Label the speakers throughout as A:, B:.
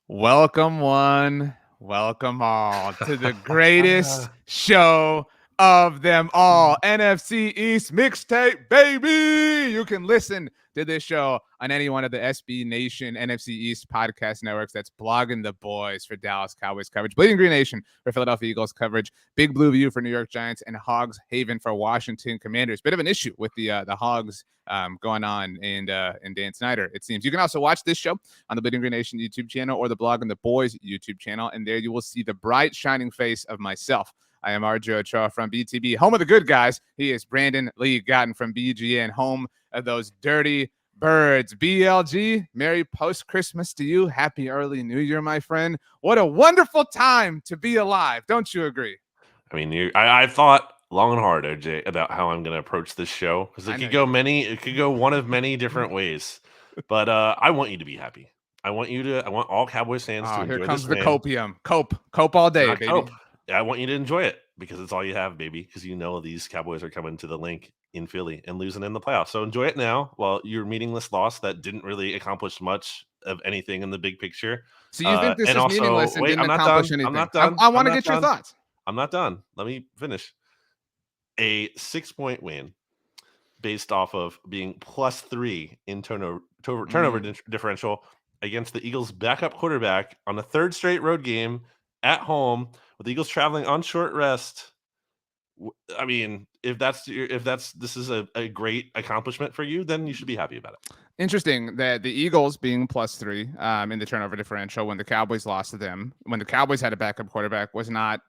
A: Welcome one, welcome all to the greatest show of them all, NFC East Mixtape, baby. You can listen to this show on any one of the SB Nation NFC East podcast networks. That's Blogging the Boys for Dallas Cowboys coverage, Bleeding Green Nation for Philadelphia Eagles coverage, Big Blue View for New York Giants, and Hogs Haven for Washington Commanders. Bit of an issue with the Hogs going on in Dan Snyder, it seems. You can also watch this show on the Bleeding Green Nation YouTube channel or the Blogging the Boys YouTube channel, and there you will see the bright, shining face of myself. I am RJ Ochoa from BTB, home of the good guys. He is Brandon Lee Gowton from BGN, home of those dirty birds. BLG, Merry post-Christmas to you. Happy early New Year, my friend. What a wonderful time to be alive. Don't you agree?
B: I mean, I thought long and hard, OJ, about how I'm going to approach this show because it could go one of many different ways. But I want you to be happy. I want all Cowboys fans to enjoy this.
A: Here comes
B: the
A: copium. Cope all day, baby.
B: Cope. I want you to enjoy it because it's all you have, baby, because you know these Cowboys are coming to the link in Philly and losing in the playoffs. So enjoy it now while your meaningless loss that didn't really accomplish much of anything in the big picture.
A: So you think this is meaningless and didn't accomplish anything? I'm not done. I want to get your thoughts.
B: I'm not done. Let me finish. A 6-point win based off of being +3 in turnover differential against the Eagles' backup quarterback on a third straight road game at home with the Eagles traveling on short rest. I mean, if this is a great accomplishment for you, then you should be happy about it.
A: Interesting that the Eagles being +3 in the turnover differential when the Cowboys lost to them, when the Cowboys had a backup quarterback, was not,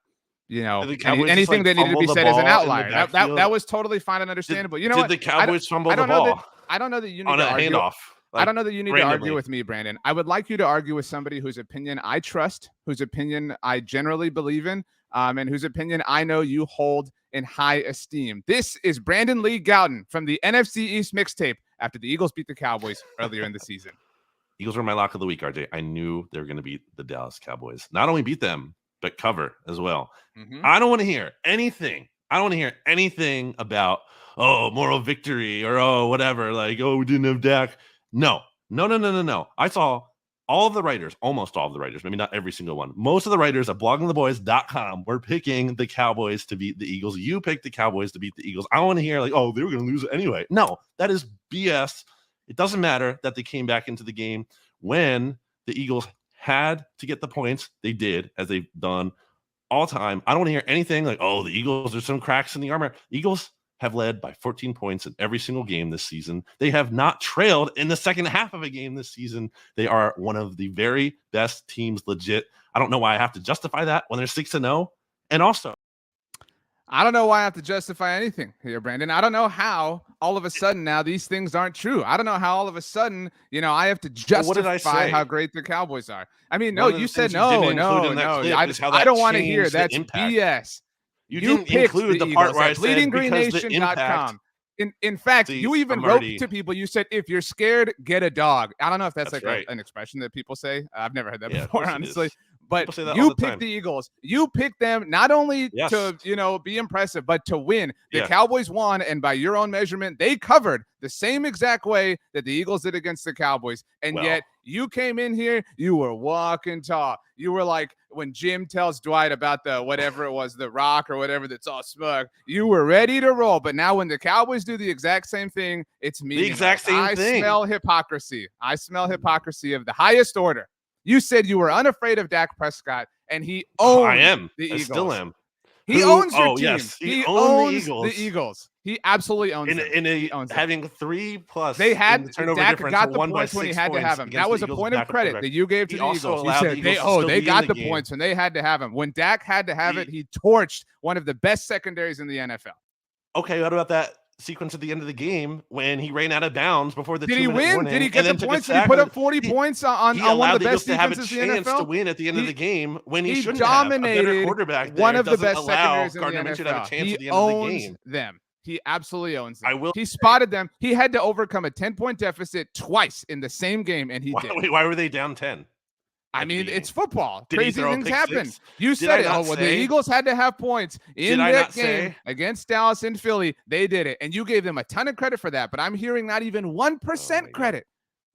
A: anything that needed to be said as an outlier. That was totally fine and understandable.
B: Did the Cowboys fumble the ball?
A: I don't know that you need
B: on
A: to
B: a
A: argue.
B: handoff.
A: I don't know that you need to argue with me, Brandon. I would like you to argue with somebody whose opinion I trust, whose opinion I generally believe in, and whose opinion I know you hold in high esteem. This is Brandon Lee Gowton from the NFC East Mixtape after the Eagles beat the Cowboys earlier in the season.
B: Eagles were my lock of the week, RJ. I knew they were going to beat the Dallas Cowboys. Not only beat them, but cover as well. Mm-hmm. I don't want to hear anything. I don't want to hear anything about, moral victory or, whatever. Like, we didn't have Dak. No. I saw all of the writers, almost all of the writers, maybe not every single one. Most of the writers at bloggingtheboys.com were picking the Cowboys to beat the Eagles. You picked the Cowboys to beat the Eagles. I want to hear they were going to lose it anyway. No, that is BS. It doesn't matter that they came back into the game when the Eagles had to get the points. They did, as they've done all time. I don't want to hear anything like, the Eagles, there's some cracks in the armor. Eagles have led by 14 points in every single game this season. They have not trailed in the second half of a game this season. They are one of the very best teams, legit. I don't know why I have to justify that when they're 6-0. And also,
A: I don't know why I have to justify anything here, Brandon. I don't know how all of a sudden now these things aren't true. I don't know how all of a sudden, I have to justify how great the Cowboys are. I mean, no, you said no. I don't want to hear that's BS.
B: You didn't include the part where I said bleedinggreennation.com.
A: In fact, you even wrote to people. You said, if you're scared, get a dog. I don't know if that's an expression that people say. I've never heard that before, honestly. But you picked the Eagles. You picked them not only to, be impressive, but to win. The Cowboys won, and by your own measurement, they covered the same exact way that the Eagles did against the Cowboys. And yet you came in here, you were walking tall. You were like when Jim tells Dwight about the whatever it was, the rock or whatever that's all smug. You were ready to roll. But now when the Cowboys do the exact same thing, it's me.
B: The exact same thing.
A: I smell hypocrisy. I smell hypocrisy of the highest order. You said you were unafraid of Dak Prescott, and he owns the Eagles.
B: I still am.
A: He owns your team.
B: Yes.
A: He owns the Eagles. He absolutely owns them.
B: Having 3+
A: they had
B: in the turnover
A: Dak
B: difference
A: got the
B: won
A: points when he had to have them. That was a point of credit that you gave to the Eagles.
B: You said
A: they got the points when they had to have them. When Dak had to have it, he torched one of the best secondaries in the NFL.
B: Okay, what about that sequence at the end of the game when he ran out of bounds before the 2-minute
A: warning? Did he win? Did he get the points? Did he put up 40 points on one of the best defenses in the NFL?
B: He allowed the Eagles to have a chance to win at the end of the game when he shouldn't
A: dominated
B: have. A better quarterback
A: one of the best secondaries in the
B: NFL.
A: NFL.
B: Have a chance
A: He
B: at the end of the game.
A: them. He absolutely owns them. He spotted them. He had to overcome a 10-point deficit twice in the same game, and he did.
B: Wait, why were they down 10?
A: I mean, it's football. Crazy things happen. You said it. The Eagles had to have points in that game against Dallas and Philly. They did it, and you gave them a ton of credit for that. But I'm hearing not even 1% credit.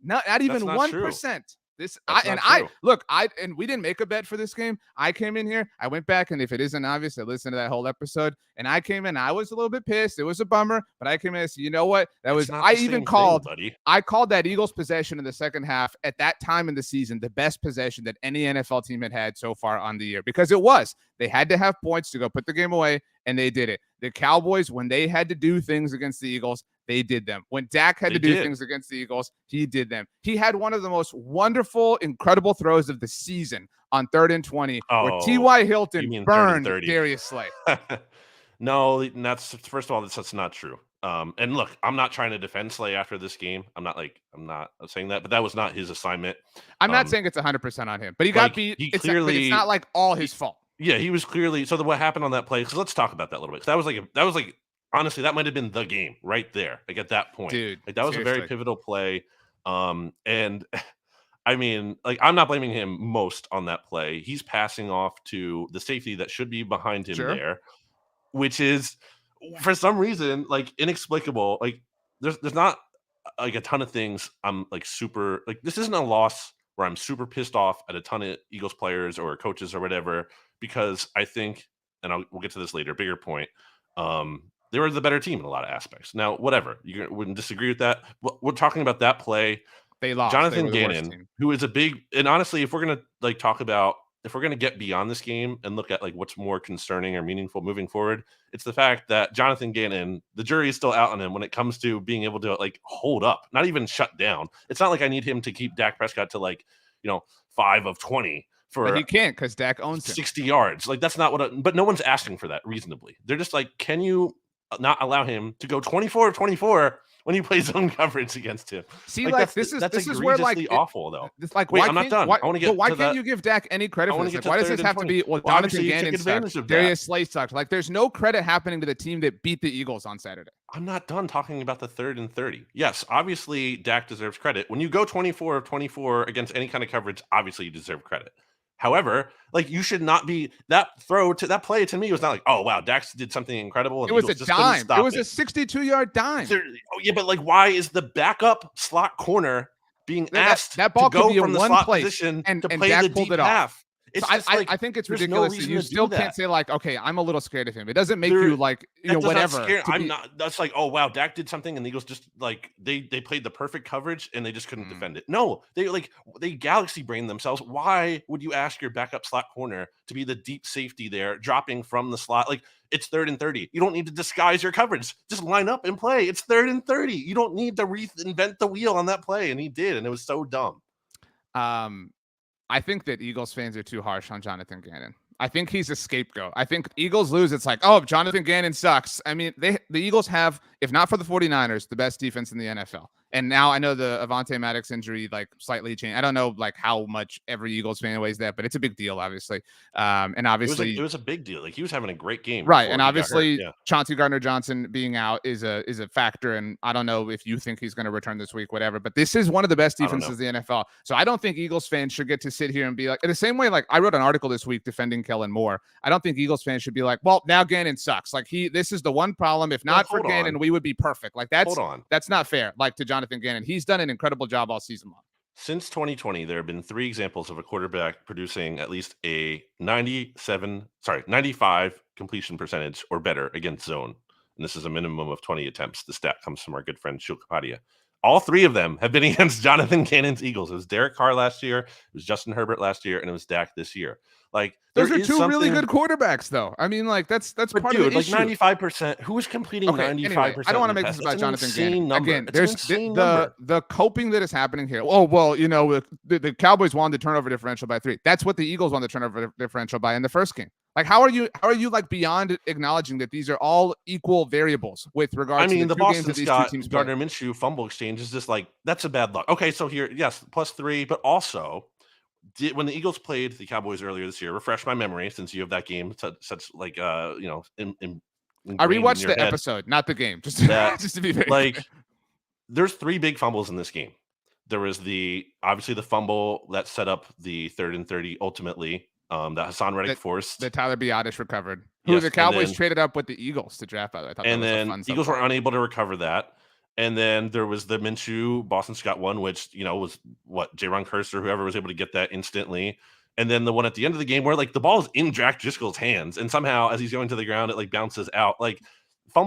A: Not even 1%. And we didn't make a bet for this game. I came in here, I went back, and if it isn't obvious, I listened to that whole episode, and I came in, I was a little bit pissed. It was a bummer, but I came in and said, you know what? I called that Eagles possession in the second half at that time in the season the best possession that any NFL team had so far on the year, because it was. They had to have points to go put the game away, and they did it. The Cowboys, when they had to do things against the Eagles, they did them. When Dak had to do things against the Eagles, he did them. He had one of the most wonderful, incredible throws of the season on 3rd and 20, where T.Y. Hilton burned Darius Slay.
B: No, that's first of all, that's not true. And look, I'm not trying to defend Slay after this game. I'm not saying that, but that was not his assignment.
A: I'm not saying it's 100% on him, but he got beat. It's not like all his fault.
B: Yeah, he was clearly. So what happened on that play? Because let's talk about that a little bit. That was like honestly, that might have been the game right there. Like at that point,
A: dude,
B: like that was seriously a very pivotal play. And I mean, like I'm not blaming him most on that play. He's passing off to the safety that should be behind him there, which is for some reason like inexplicable. Like there's not like a ton of things I'm like super like this isn't a loss where I'm super pissed off at a ton of Eagles players or coaches or whatever, because I think, and we'll get to this later, bigger point, they were the better team in a lot of aspects. Now, whatever, you wouldn't disagree with that. We're talking about that play.
A: They lost.
B: Jonathan Gannon, who is a big, and honestly, if we're going to like talk about, if we're going to get beyond this game and look at like what's more concerning or meaningful moving forward, it's the fact that Jonathan Gannon, the jury is still out on him when it comes to being able to like hold up, not even shut down. It's not like I need him to keep Dak Prescott to like, 5 of 20
A: but he can't because Dak owns
B: 60 yards. Like that's not but no one's asking for that reasonably. They're just like, can you not allow him to go 24 of 24 when he plays zone coverage against him?
A: See, like this is where like
B: awful though.
A: It's like,
B: wait, I'm not done. I want to get.
A: Why can't you give Dak any credit for this? Like, why does this have to be? Well, Jonathan Gannon sucked. Darius Slay sucked. Like, there's no credit happening to the team that beat the Eagles on Saturday.
B: I'm not done talking about the 3rd and 30. Yes, obviously Dak deserves credit. When you go 24 of 24 against any kind of coverage, obviously you deserve credit. However, like you should not be that play to me was not like, oh wow, Dax did something incredible. And
A: it was a dime. It was a 62-yard dime.
B: Yeah, but like, why is the backup slot corner being asked
A: that ball
B: to go
A: could be
B: from the
A: one
B: slot
A: place
B: position
A: and
B: to play
A: Dak
B: the
A: pulled
B: deep
A: it off.
B: half?
A: So I think it's ridiculous that you still can't say like, okay, I'm a little scared of him. It doesn't make you like, whatever.
B: I'm not. That's like, oh wow, Dak did something, and the Eagles just like they played the perfect coverage and they just couldn't defend it. No, they galaxy brain themselves. Why would you ask your backup slot corner to be the deep safety there, dropping from the slot? Like it's 3rd and 30. You don't need to disguise your coverage. Just line up and play. It's 3rd and 30. You don't need to reinvent the wheel on that play, and he did, and it was so dumb.
A: I think that Eagles fans are too harsh on Jonathan Gannon. I think he's a scapegoat. I think Eagles lose. It's like, oh, Jonathan Gannon sucks. I mean, the Eagles have, if not for the 49ers, the best defense in the NFL. And now I know the Avonte Maddox injury like slightly changed. I don't know like how much every Eagles fan weighs that, but it's a big deal, obviously. And obviously
B: it was a big deal. Like he was having a great game,
A: right? And obviously Chauncey Gardner-Johnson being out is a factor. And I don't know if you think he's going to return this week, whatever. But this is one of the best defenses in the NFL. So I don't think Eagles fans should get to sit here and be like, in the same way, like I wrote an article this week defending Kellen Moore. I don't think Eagles fans should be like, well, now Gannon sucks. Like this is the one problem. If not for Gannon, we would be perfect. Like that's not fair. Like to Jonathan Gannon, he's done an incredible job all season long.
B: Since 2020, there have been 3 examples of a quarterback producing at least a 95 completion percentage or better against zone. And this is a minimum of 20 attempts. The stat comes from our good friend Shul Kapadia. All 3 of them have been against Jonathan Gannon's Eagles. It was Derek Carr last year, it was Justin Herbert last year, and it was Dak this year. Like
A: those are 2 really good quarterbacks, though. I mean, like that's part of the issue.
B: Like 95%. Who is completing 95%?
A: Anyway, I don't want to make this about Jonathan Gannon. Again, there's the coping that is happening here. Oh well, the Cowboys won the turnover differential by 3. That's what the Eagles won the turnover differential by in the first game. Like, how are you like beyond acknowledging that these are all equal variables with regards to the 2 games that these 2 teams play?
B: Gardner Minshew fumble exchange is just like that's a bad luck. Okay, so here, yes, +3, but also when the Eagles played the Cowboys earlier this year, refresh my memory since you have that game such like I
A: rewatched the episode, not the game, just to be very
B: like there's 3 big fumbles in this game. There was obviously the fumble that set up the 3rd and 30 ultimately. That Hassan Reddick forced.
A: That Tyler Biadasz recovered. Who the Cowboys traded up with the Eagles to draft, by the way.
B: And then Eagles were unable to recover that. And then there was the Minshew Boston Scott one, which, was what, J-Ron Curse or whoever was able to get that instantly. And then the one at the end of the game where like the ball is in Jack Driscoll's hands, and somehow as he's going to the ground, it like bounces out. Like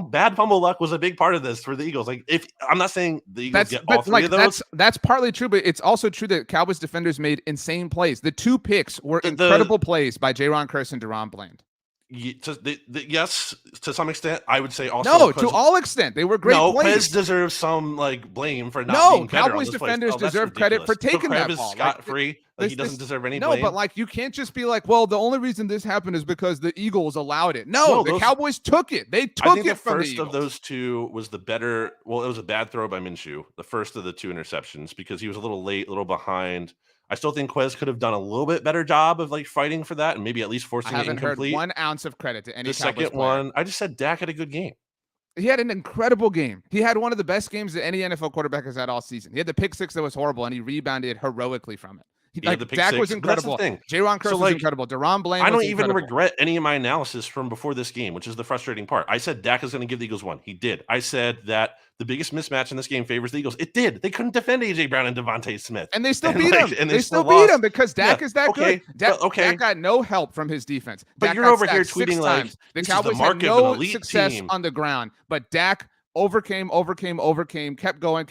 B: bad fumble luck was a big part of this for the Eagles. Like, if I'm not saying the Eagles get all three of those,
A: that's partly true, but it's also true that Cowboys defenders made insane plays. The 2 picks were incredible plays by J-Ron Curse and Deron Bland.
B: Yes, to some extent, I would say also.
A: No, to all extent, they were great plays.
B: Quez deserves some like blame for not being better.
A: Cowboys defenders deserve credit for taking that ball.
B: Scot-free. He doesn't deserve any blame.
A: No, but like you can't just be like, well, the only reason this happened is because the Eagles allowed it. No, the Cowboys took it. They took it from the Eagles.
B: The first of those 2 was the better. Well, it was a bad throw by Minshew, the first of the 2 interceptions, because he was a little late, a little behind. I still think Quez could have done a little bit better job of like fighting for that and maybe at least forcing it incomplete.
A: I haven't heard 1 ounce of credit to any
B: the
A: Cowboys
B: second
A: player.
B: one. I just said Dak had a good game.
A: He had an incredible game. He had one of the best games that any NFL quarterback has had all season. He had the pick 6 that was horrible, and he rebounded heroically from it. Dak was incredible. J-Ron Curse was incredible. Deron Bland.
B: I don't even regret any of my analysis from before this game, which is the frustrating part. I said Dak is going to give the Eagles 1. He did. I said that the biggest mismatch in this game favors the Eagles. It did. They couldn't defend A.J. Brown and Devontae Smith.
A: And they still beat him. And they still beat him because Dak is that good. Dak got no help from his defense.
B: But you're over here tweeting like
A: the Cowboys had no success on the ground, but Dak overcame, kept going,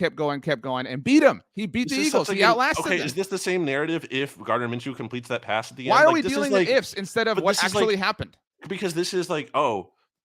A: and beat him. He beat the Eagles. He outlasted them.
B: Is this the same narrative if Gardner Minshew completes that pass at the end?
A: Why are we dealing in ifs instead of what actually happened?
B: Because this is like,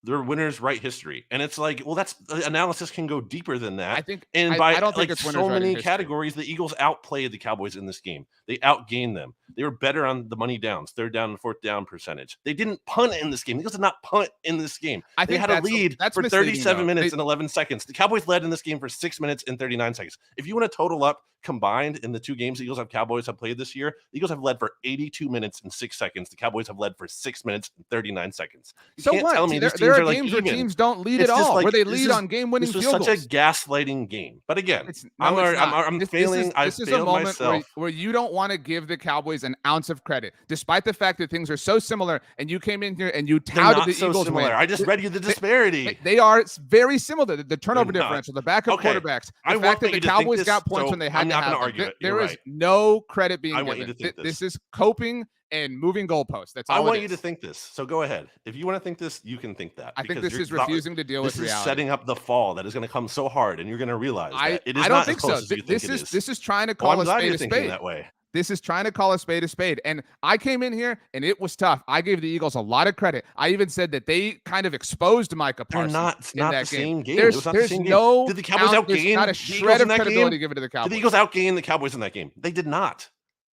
B: their winners write history, and it's like, well, that's analysis can go deeper than that. I don't think it's so many categories. The Eagles outplayed the Cowboys in this game. They outgained them. They were better on the money downs, 3rd down and 4th down percentage. They didn't punt in this game. The Eagles did not punt in this game. They had a lead for 37 minutes and 11 seconds. The Cowboys led in this game for 6 minutes and 39 seconds. If you want to total up combined in the 2 games the Eagles have Cowboys have played this year, the Eagles have led for 82 minutes and 6 seconds. The Cowboys have led for 6 minutes and 39 seconds.
A: So what? Tell me there are games where teams don't lead at all, where they lead on game-winning field goals.
B: This was such a gaslighting game. But again, I'm failing.
A: This is a moment where you don't want to give the Cowboys an ounce of credit, despite the fact that things are so similar, and you came in here and you touted the Eagles win.
B: I just read you the disparity.
A: They are very similar. The turnover differential, the backup quarterbacks, the fact that the Cowboys got points when they had to have them. There is no credit being given. This is coping and moving goalposts. That's all.
B: I want you to think this. So go ahead. If you want to think this, you can think that.
A: I think this is refusing to deal with reality.
B: This is setting up the fall that is going to come so hard, and you're going to realize that it is
A: I don't
B: not
A: think
B: as
A: so.
B: close as you think it is.
A: This is trying to call a spade a spade.
B: That way.
A: This is trying to call a spade. And I came in here, and it was tough. I gave the Eagles a lot of credit. I even said that they kind of exposed Micah Parsons.
B: It's not the same game.
A: There's no.
B: Did the Cowboys outgain?
A: Not a shred of credibility given to the Cowboys.
B: Did the Eagles outgain the Cowboys in that game? They did not.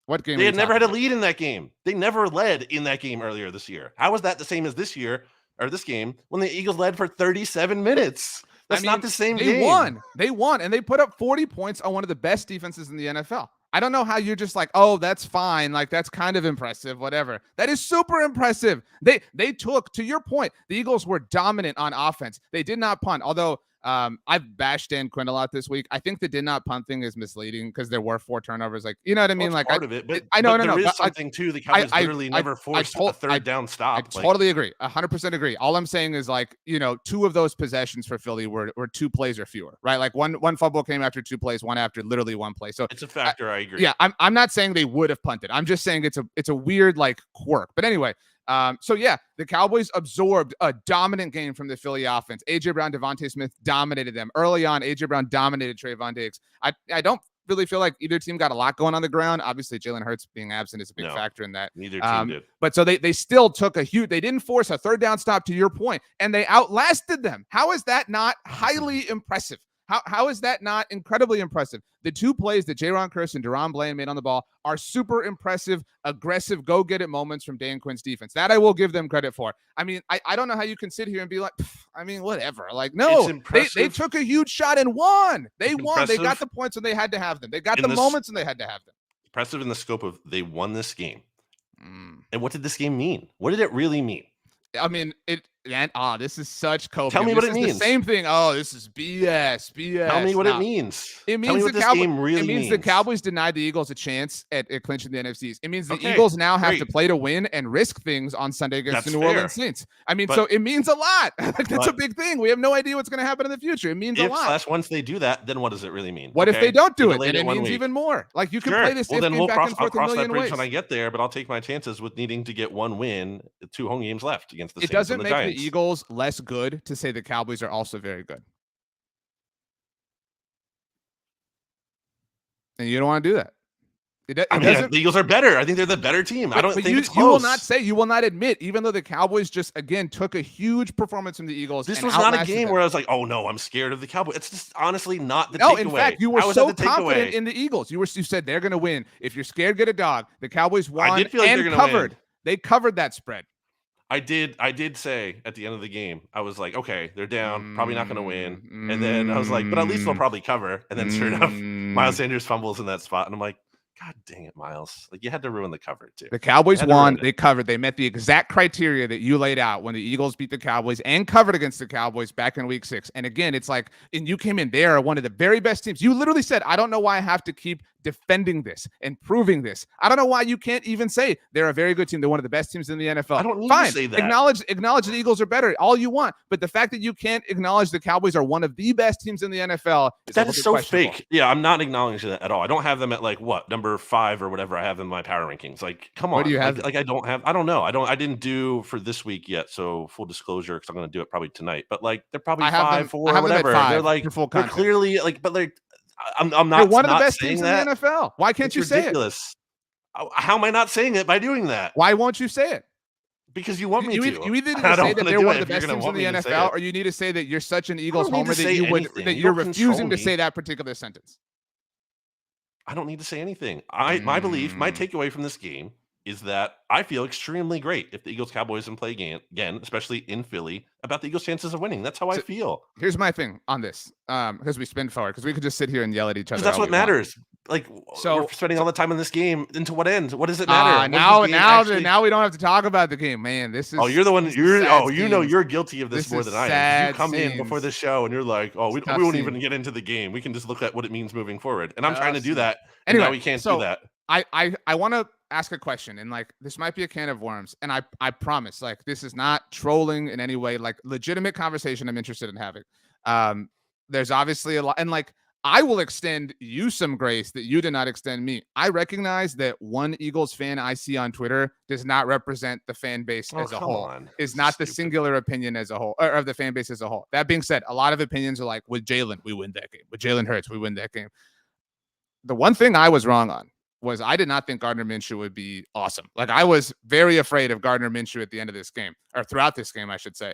A: What game?
B: They had never had a lead in that game. They never led in that game earlier this year. How was that the same as this year or this game when the Eagles led for 37 minutes? That's not the same game.
A: They won, and they put up 40 points on one of the best defenses in the NFL. I don't know how you're just like, oh, that's fine. Like, that's kind of impressive, whatever. That is super impressive. They took, to your point, the Eagles were dominant on offense. They did not punt, although I've bashed Dan Quinn a lot this week. I think the did not punt thing is misleading because there were 4 turnovers. Like, you know what I mean? Like,
B: part of it, but
A: I know,
B: there is something too. The Cowboys literally never forced a 3rd down stop.
A: I totally agree. 100% agree. All I'm saying is, like, 2 of those possessions for Philly were 2 plays or fewer, right? Like one fumble came after 2 plays, one after literally 1 play. So
B: it's a factor. I agree.
A: Yeah, I'm not saying they would have punted. I'm just saying it's a weird like quirk. But anyway. So yeah, the Cowboys absorbed a dominant game from the Philly offense. A.J. Brown, Devontae Smith dominated them early on. A.J. Brown dominated Trayvon Diggs. I don't really feel like either team got a lot going on the ground. Obviously, Jalen Hurts being absent is a big factor in that.
B: Neither team did.
A: But so they still took they didn't force a 3rd down stop, to your point, and they outlasted them. How is that not highly impressive? How is that not incredibly impressive? The 2 plays that J-Ron Curse and Deron Bland made on the ball are super impressive, aggressive, go-get-it moments from Dan Quinn's defense. That I will give them credit for. I mean, I don't know how you can sit here and be like, whatever. Like, no, they took a huge shot and won. They won. They got the points when they had to have them. They got the moments when they had to have them.
B: Impressive in the scope of they won this game. And what did this game mean? What did it really mean?
A: I mean, This is such copium.
B: Tell me what it means.
A: The same thing. Oh, this is BS.
B: Tell me what it means.
A: It means
B: Tell me what this game really means.
A: It means the Cowboys denied the Eagles a chance at clinching the NFC East. It means the Eagles now have to play to win and risk things on Sunday against the New Orleans Saints. I mean, so it means a lot. That's a big thing. We have no idea what's going to happen in the future. It means a lot.
B: Once they do that, then what does it really mean?
A: What if they don't do it? Then it means even more. Like you can play this
B: game
A: back and forth a million ways.
B: When I get there, but I'll take my chances with needing to get one win, 2 home games left against the Saints.
A: It doesn't make
B: Giants.
A: the Eagles less good to say the Cowboys are also very good. And you don't want to do that.
B: The Eagles are better. I think they're the better team. I don't think it's close.
A: You will not admit, even though the Cowboys just, again, took a huge performance from the Eagles.
B: This was not a game where I was like, oh, no, I'm scared of the Cowboys. It's just honestly not the takeaway.
A: No, in fact, you were so confident in the Eagles. You said they're going to win. If you're scared, get a dog. The Cowboys won
B: I did feel like
A: and covered. Win. They covered that spread.
B: I did say at the end of the game, I was like, okay, they're down, probably not going to win. And then I was like, but at least they'll probably cover. And then sure enough, Miles Sanders fumbles in that spot. And I'm like, God dang it, Miles. Like, you had to ruin the cover, too.
A: The Cowboys won. They covered. They met the exact criteria that you laid out when the Eagles beat the Cowboys and covered against the Cowboys back in week 6. And again, it's like, and you came in there, one of the very best teams. You literally said, I don't know why I have to keep defending this and proving this. I don't know why you can't even say they're a very good team. They're one of the best teams in the NFL.
B: I don't need to say that.
A: Acknowledge the Eagles are better, all you want. But the fact that you can't acknowledge the Cowboys are one of the best teams in the NFL
B: is so fake. Yeah, I'm not acknowledging that at all. I don't have them at like what, number 5 or whatever I have in my power rankings. Like, come on.
A: Where do you have
B: I don't know. I didn't do for this week yet. So full disclosure, because I'm going to do it probably tonight. But like, they're probably 5, 4, whatever. They're like, they're clearly like, but like, I'm not. They're
A: one of the best teams in the NFL. Why can't you say it?
B: How am I not saying it by doing that?
A: Why won't you say it?
B: Because you want me to.
A: You either need to say that they're one of the best teams in the NFL, or you need to say that you're such an Eagles homer that you're refusing to say that particular sentence.
B: I don't need to say anything. My belief, my takeaway from this game is that I feel extremely great if the Eagles Cowboys play again, especially in Philly, about the Eagles' chances of winning. That's how I feel.
A: Here's my thing on this, because we spin forward, because we could just sit here and yell at each other.
B: That's what matters. Like, so we're spending all the time in this game. Into what end? What does it matter?
A: Now we don't have to talk about the game, man. This is.
B: Oh, you're the one. You're guilty of this more than I am. You come in before the show and you're like, oh, we won't even get into the game. We can just look at what it means moving forward. And I'm trying to do that. Anyway, now we can't do that.
A: I want to ask a question, and like this might be a can of worms, and I promise, like, this is not trolling in any way, like legitimate conversation I'm interested in having. There's obviously a lot, and like I will extend you some grace that you did not extend me. I recognize that one Eagles fan I see on Twitter does not represent the fan base as a whole. Is not the singular opinion as a whole, or of the fan base as a whole. That being said, a lot of opinions are like, with Jalen, we win that game. With Jalen Hurts, we win that game. The one thing I was wrong on was I did not think Gardner Minshew would be awesome. Like, I was very afraid of Gardner Minshew at the end of this game, or throughout this game, I should say.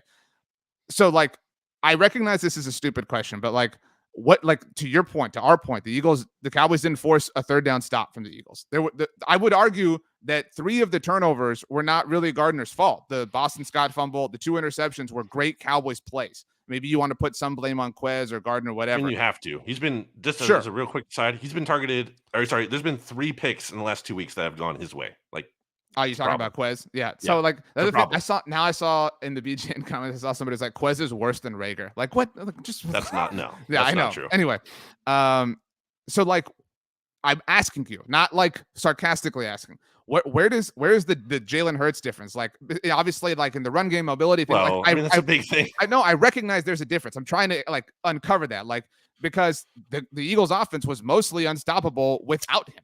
A: So, like, I recognize this is a stupid question, but like, what, like, to your point, to our point, the Cowboys didn't force a third down stop from the Eagles. I would argue that 3 of the turnovers were not really Gardner's fault. The Boston Scott fumble, the 2 interceptions were great Cowboys plays. Maybe you want to put some blame on Quez or Gardner, whatever.
B: And you have to. He's been, just as a real quick side, he's been targeted, there's been 3 picks in the last 2 weeks that have gone his way. Like,
A: oh, you're talking about Quez? Yeah. So, like, the other thing I saw in the BGN comments, I saw somebody was like, Quez is worse than Rager. Like, what? Like, just
B: that's not, no.
A: Yeah, I know.
B: Not true.
A: Anyway, so, like, I'm asking you, not like sarcastically asking, where's the Jalen Hurts difference? Like, obviously, like in the run game mobility thing,
B: well,
A: like,
B: that's a big thing.
A: I know, I recognize there's a difference. I'm trying to like uncover that, like, because the Eagles offense was mostly unstoppable without him.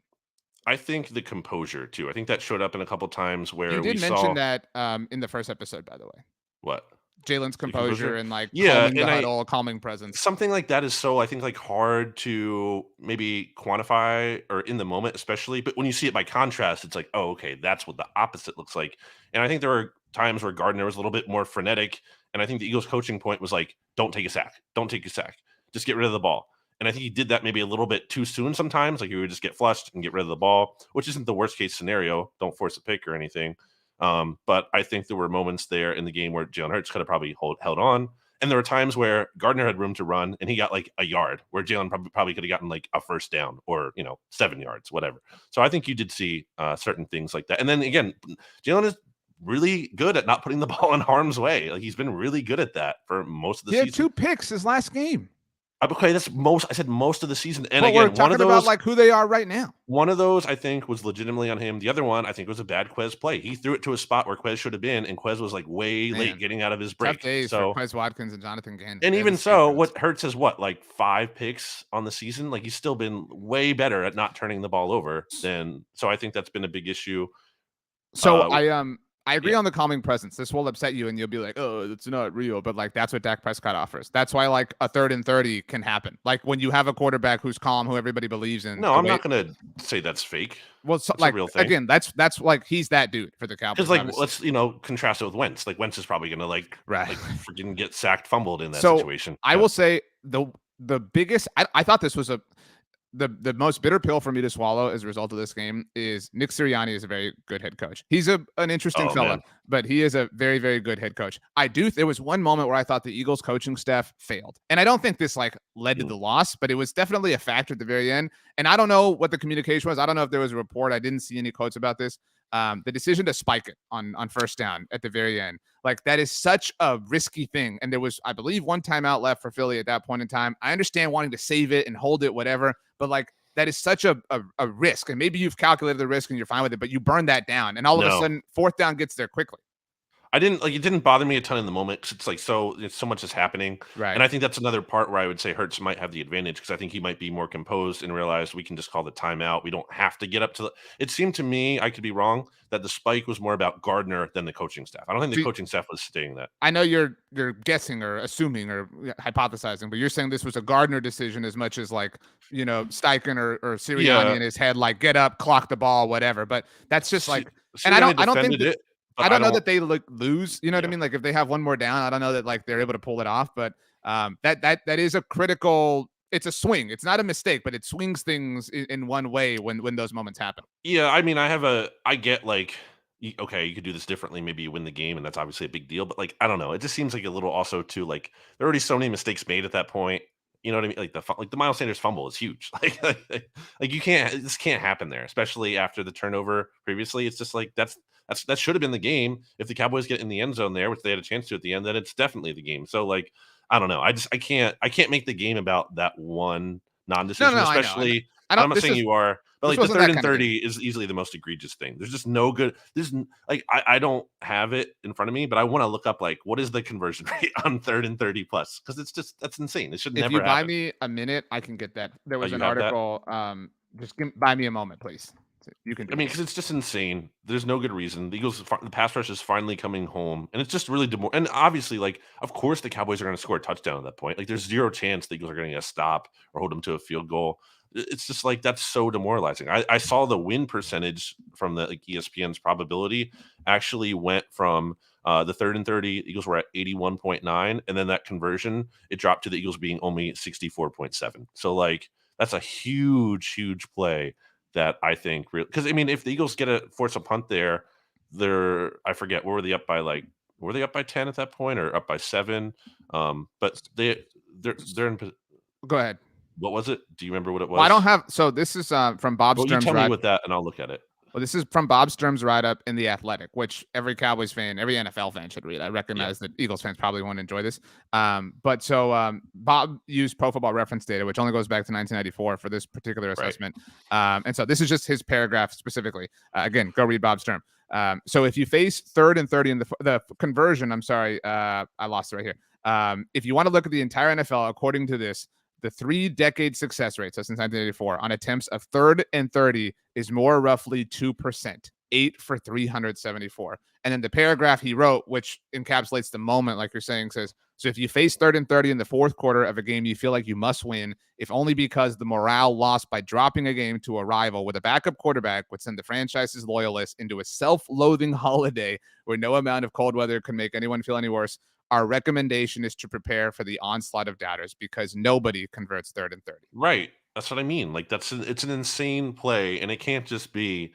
B: I think the composure too. I think that showed up in a couple times where
A: you did mention that in the first episode, by the way.
B: What?
A: Jalen's composure and like calming the huddle, calming presence.
B: Something like that is so, I think, like hard to maybe quantify or in the moment, especially. But when you see it by contrast, it's like, oh, okay, that's what the opposite looks like. And I think there were times where Gardner was a little bit more frenetic. And I think the Eagles coaching point was like, don't take a sack. Don't take a sack. Just get rid of the ball. And I think he did that maybe a little bit too soon sometimes. Like, he would just get flushed and get rid of the ball, which isn't the worst case scenario. Don't force a pick or anything. But I think there were moments there in the game where Jalen Hurts could have probably held on. And there were times where Gardner had room to run and he got like a yard, where Jalen probably could have gotten like a first down or, 7 yards, whatever. So I think you did see certain things like that. And then again, Jalen is really good at not putting the ball in harm's way. Like, he's been really good at that for most of the season.
A: He had 2 picks his last game.
B: Okay, that's most. I said most of the season, and
A: but
B: again,
A: we're talking about like who they are right now.
B: One of those I think was legitimately on him. The other one I think was a bad Quez play. He threw it to a spot where Quez should have been, and Quez was like way late getting out of his break.
A: Tough days
B: so
A: for Quez Watkins and Jonathan Gannon.
B: And even so, what hurts is like 5 picks on the season. Like, he's still been way better at not turning the ball over than. So I think that's been a big issue.
A: So I agree on the calming presence. This will upset you, and you'll be like, "Oh, it's not real." But like, that's what Dak Prescott offers. That's why like a 3rd and 30 can happen. Like when you have a quarterback who's calm, who everybody believes in.
B: No, I'm not going to say that's fake.
A: Well, so, like, a real thing. Again, that's like he's that dude for the Cowboys.
B: Because like, let's contrast it with Wentz. Like, Wentz is probably going to like freaking get sacked, fumbled in that situation.
A: I will say the biggest. I thought this was the most bitter pill for me to swallow as a result of this game is Nick Sirianni is a very good head coach. He's an interesting fella, but he is a very, very good head coach. There was one moment where I thought the Eagles coaching staff failed. And I don't think this like led to the loss, but it was definitely a factor at the very end. And I don't know what the communication was. I don't know if there was a report. I didn't see any quotes about this. The decision to spike it on 1st down at the very end, like that is such a risky thing. And there was, I believe, 1 timeout left for Philly at that point in time. I understand wanting to save it and hold it, whatever, but like that is such a risk. And maybe you've calculated the risk and you're fine with it, but you burn that down. And all of a sudden 4th down gets there quickly.
B: It didn't bother me a ton in the moment because it's like so much is happening.
A: Right.
B: And I think that's another part where I would say Hurts might have the advantage because I think he might be more composed and realize we can just call the timeout. We don't have to get up to it seemed to me, I could be wrong, that the spike was more about Gardner than the coaching staff. I don't think the coaching staff was saying that.
A: I know you're guessing or assuming or hypothesizing, but you're saying this was a Gardner decision as much as like, Steichen or Sirianni in his head, like get up, clock the ball, whatever. But that's just like, and I don't think that, I don't know that they lose. You know what I mean? Like if they have one more down, I don't know that like they're able to pull it off. But that is a critical. It's a swing. It's not a mistake, but it swings things in one way when those moments happen.
B: Yeah, I mean, I get like, okay, you could do this differently. Maybe you win the game, and that's obviously a big deal. But like, I don't know. It just seems like a little also too like there are already so many mistakes made at that point. You know what I mean? Like the Miles Sanders fumble is huge. Like you can't. This can't happen there, especially after the turnover previously. It's just like that should have been the game. If the Cowboys get in the end zone there, which they had a chance to at the end, then it's definitely the game. So like, I don't know. I can't make the game game about that non-decision,
A: no,
B: especially. I'm not saying you are, but like the 3rd and 30 is easily the most egregious thing. There's just no good. There's like I don't have it in front of me, but I want to look up like what is the conversion rate on 3rd and 30 plus because that's insane. It should never happen.
A: If you buy me a minute, I can get that. There was an article. Just buy me a moment, please. You can.
B: Because it's just insane. There's no good reason. The Eagles, the pass rush is finally coming home, and it's just really and obviously, like, of course, the Cowboys are going to score a touchdown at that point. Like, there's 0 chance the Eagles are going to get a stop or hold them to a field goal. It's just like that's so demoralizing. I saw the win percentage from the ESPN's probability actually went from the 3rd and 30. The Eagles were at 81.9, and then that conversion it dropped to the Eagles being only 64.7. So like that's a huge play. That I think because I mean if the Eagles force a punt there, I forget were they up by 10 at that point or up by 7? But they're in.
A: Go ahead.
B: What was it? Do you remember what it was?
A: Well, I don't have. So this is from Bob Sturm's.
B: You tell me with that, and I'll look at it.
A: Well, this is from Bob Sturm's write-up in The Athletic, which every Cowboys fan, every NFL fan should read. I recognize that Eagles fans probably won't enjoy this. But Bob used Pro Football Reference data, which only goes back to 1994 for this particular assessment. Right. And so this is just his paragraph specifically. Again, go read Bob Sturm. So if you face 3rd and 30 in the conversion, I'm sorry, I lost it right here. If you want to look at the entire NFL, according to this, the 3-decade success rate, so since 1984, on attempts of 3rd and 30 is more roughly 2%, 8 for 374. And then the paragraph he wrote, which encapsulates the moment, like you're saying, says, so if you face 3rd and 30 in the 4th quarter of a game you feel like you must win, if only because the morale lost by dropping a game to a rival with a backup quarterback would send the franchise's loyalists into a self-loathing holiday where no amount of cold weather can make anyone feel any worse, our recommendation is to prepare for the onslaught of doubters because nobody converts 3rd and 30.
B: Right. That's what I mean. Like it's an insane play, and it can't just be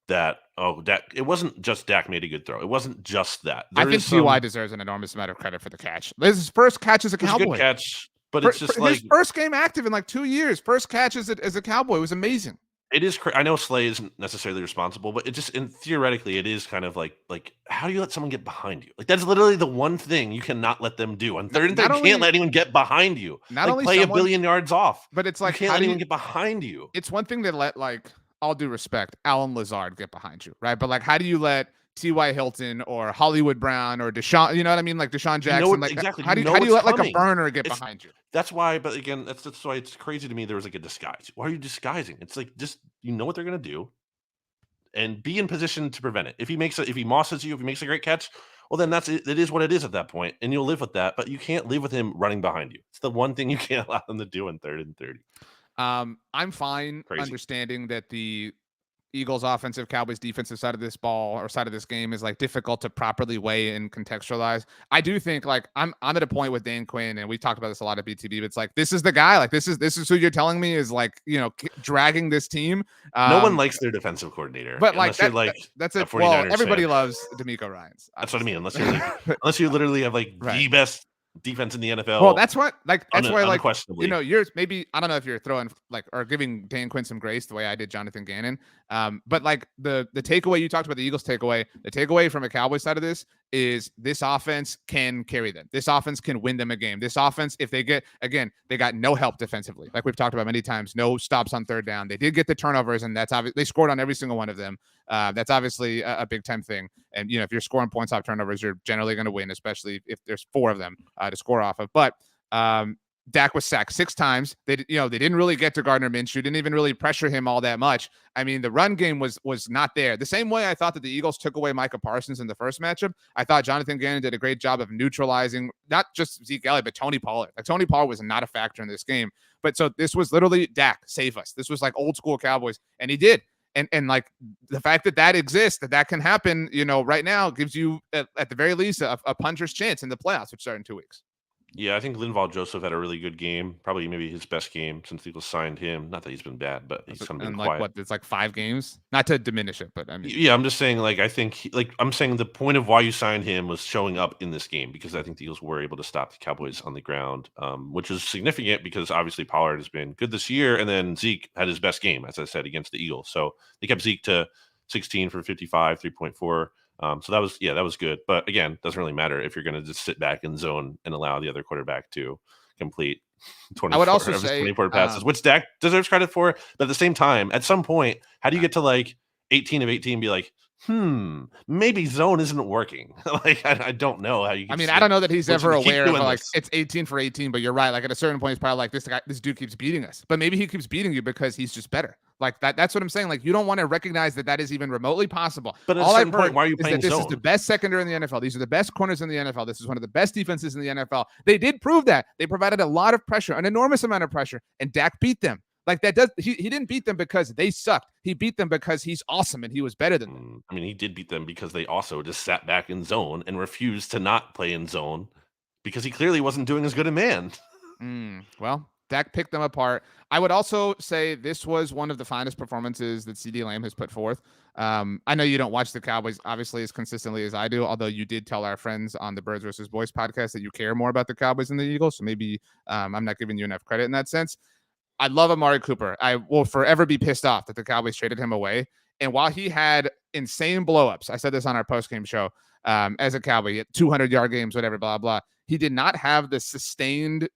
B: that. Oh, Dak. It wasn't just Dak made a good throw. It wasn't just that.
A: I think Ty deserves an enormous amount of credit for the catch. This is his first catch as a Cowboy.
B: It was a good catch, but it's just
A: his first game active in like 2 years. First catch as a Cowboy was amazing.
B: It is. I know Slay isn't necessarily responsible, but it just and theoretically, it is kind of like how do you let someone get behind you? Like that's literally the one thing you cannot let them do on third and third.
A: Not
B: You can't
A: only
B: let anyone get behind you.
A: not
B: Like
A: only
B: play a
A: someone,
B: billion yards off.
A: but it's
B: You
A: like
B: can't
A: how
B: let
A: do
B: anyone
A: you?
B: get behind you.
A: It's one thing to let, like, all due respect, Alan Lazard get behind you, right? But like, how do you let T.Y. Hilton or Hollywood Brown or Deshaun, you know what I mean? Like Deshaun
B: You know
A: Jackson,
B: what
A: like
B: exactly.
A: how
B: You
A: do you
B: know
A: how do you
B: what's
A: let like a
B: coming.
A: burner get
B: It's
A: behind you?
B: that's why. But again, that's why it's crazy to me. There was like a disguise. Why are you disguising? It's like just you know what they're gonna do, and be in position to prevent it. If he mosses you, if he makes a great catch, well then that's it. It is what it is at that point, and you'll live with that. But you can't live with him running behind you. It's the one thing you can't allow them to do in 3rd and 30.
A: I'm fine
B: Crazy.
A: understanding that the Eagles offensive, Cowboys defensive side of this ball or side of this game is like difficult to properly weigh and contextualize. I do think like I'm at a point with Dan Quinn, and we talked about this a lot at BTB, but it's like this is the guy, like this is who you're telling me is like, you know, dragging this team.
B: No one likes their defensive coordinator
A: But like
B: unless you're like
A: that's
B: a
A: it. Well,
B: 49ers
A: everybody
B: fan.
A: loves D'Amico Ryans.
B: That's what I mean.
A: Obviously.
B: Unless you literally have like
A: Right.
B: the best defense in the NFL.
A: Well, that's what like that's why like
B: unquestionably.
A: you know you're maybe I don't know if you're throwing like or giving Dan Quinn some grace the way I did Jonathan Gannon. But like the takeaway you talked about, the Eagles takeaway, the takeaway from a Cowboys side of this is this offense can carry them. This offense can win them a game. This offense, if they get again, they got no help defensively, like we've talked about many times. No stops on 3rd down. They did get the turnovers, and that's obvious. They scored on every single one of them. That's obviously a big time thing. And you know, if you're scoring points off turnovers, you're generally going to win, especially if there's 4 of them to score off of. But Dak was sacked 6 times. They didn't really get to Gardner Minshew. Didn't even really pressure him all that much. I mean, the run game was not there. The same way I thought that the Eagles took away Micah Parsons in the first matchup, I thought Jonathan Gannon did a great job of neutralizing not just Zeke Elliott, but Tony Pollard. Like Tony Pollard was not a factor in this game. But so this was literally Dak, save us. This was like old school Cowboys, and he did. And like the fact that exists, that can happen, you know, right now gives you at the very least a puncher's chance in the playoffs, which start in 2 weeks.
B: Yeah, I think Linval Joseph had a really good game. Probably maybe his best game since the Eagles signed him. Not that he's been bad, but he's kind of been quiet.
A: Like it's like 5 games. Not to diminish it, but I mean,
B: yeah, I'm just saying. Like I think, I'm saying the point of why you signed him was showing up in this game because I think the Eagles were able to stop the Cowboys on the ground, which is significant because obviously Pollard has been good this year, and then Zeke had his best game, as I said, against the Eagles. So they kept Zeke to 16 for 55, 3.4. So that was good. But again, doesn't really matter if you're going to just sit back in zone and allow the other quarterback to complete 24
A: I would also
B: of his
A: say
B: 24 passes, which Dak deserves credit for. But at the same time, at some point, how do you get to like 18 of 18 and be like, maybe zone isn't working? Like, I don't know how you can.
A: I mean, I don't know that he's ever aware of like
B: this.
A: It's 18 for 18, but you're right. Like at a certain point, he's probably like, this dude keeps beating us. But maybe he keeps beating you because he's just better. Like that's what I'm saying. Like you don't want to recognize that is even remotely possible.
B: But at
A: all
B: a certain
A: I've heard
B: point, why are you playing
A: this
B: zone?
A: is the best secondary in the NFL. These are the best corners in the NFL. This is one of the best defenses in the NFL. They did prove that. They provided a lot of pressure, an enormous amount of pressure, and Dak beat them. Like that does he didn't beat them because they sucked. He beat them because he's awesome and he was better than them.
B: I mean, he did beat them because they also just sat back in zone and refused to not play in zone because he clearly wasn't doing as good a man.
A: Well, Dak picked them apart. I would also say this was one of the finest performances that CeeDee Lamb has put forth. I know you don't watch the Cowboys obviously as consistently as I do, although you did tell our friends on the Birds versus Boys podcast that you care more about the Cowboys than the Eagles. So maybe I'm not giving you enough credit in that sense. I love Amari Cooper. I will forever be pissed off that the Cowboys traded him away. And while he had insane blowups, I said this on our postgame show, as a Cowboy, 200-yard games, whatever, blah, blah, he did not have the sustained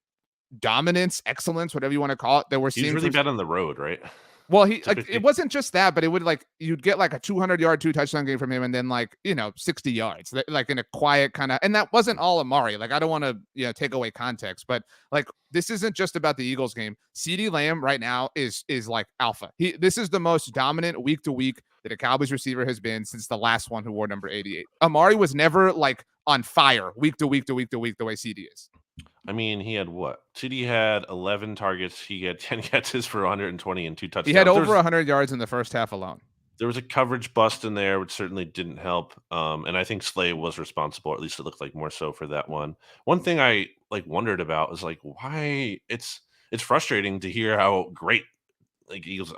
A: dominance, excellence, whatever you want to call it, that we're seeing.
B: He's really bad on the road, right?
A: Well, it wasn't just that, but it would you'd get like a 200-yard 2-touchdown game from him, and then 60 yards, like in a quiet kind of. And that wasn't all Amari. Like I don't want to take away context, but like this isn't just about the Eagles game. CeeDee Lamb right now is like alpha. This is the most dominant week to week that a Cowboys receiver has been since the last one who wore number 88. Amari was never like on fire week to week to week to week the way CeeDee is.
B: I mean, he had what? CeeDee had 11 targets. He had 10 catches for 120 and 2 touchdowns.
A: He had over 100 yards in the first half alone.
B: There was a coverage bust in there, which certainly didn't help. And I think Slay was responsible. At least it looked like more so for that one. One thing I wondered about was why it's frustrating to hear how great like Eagles,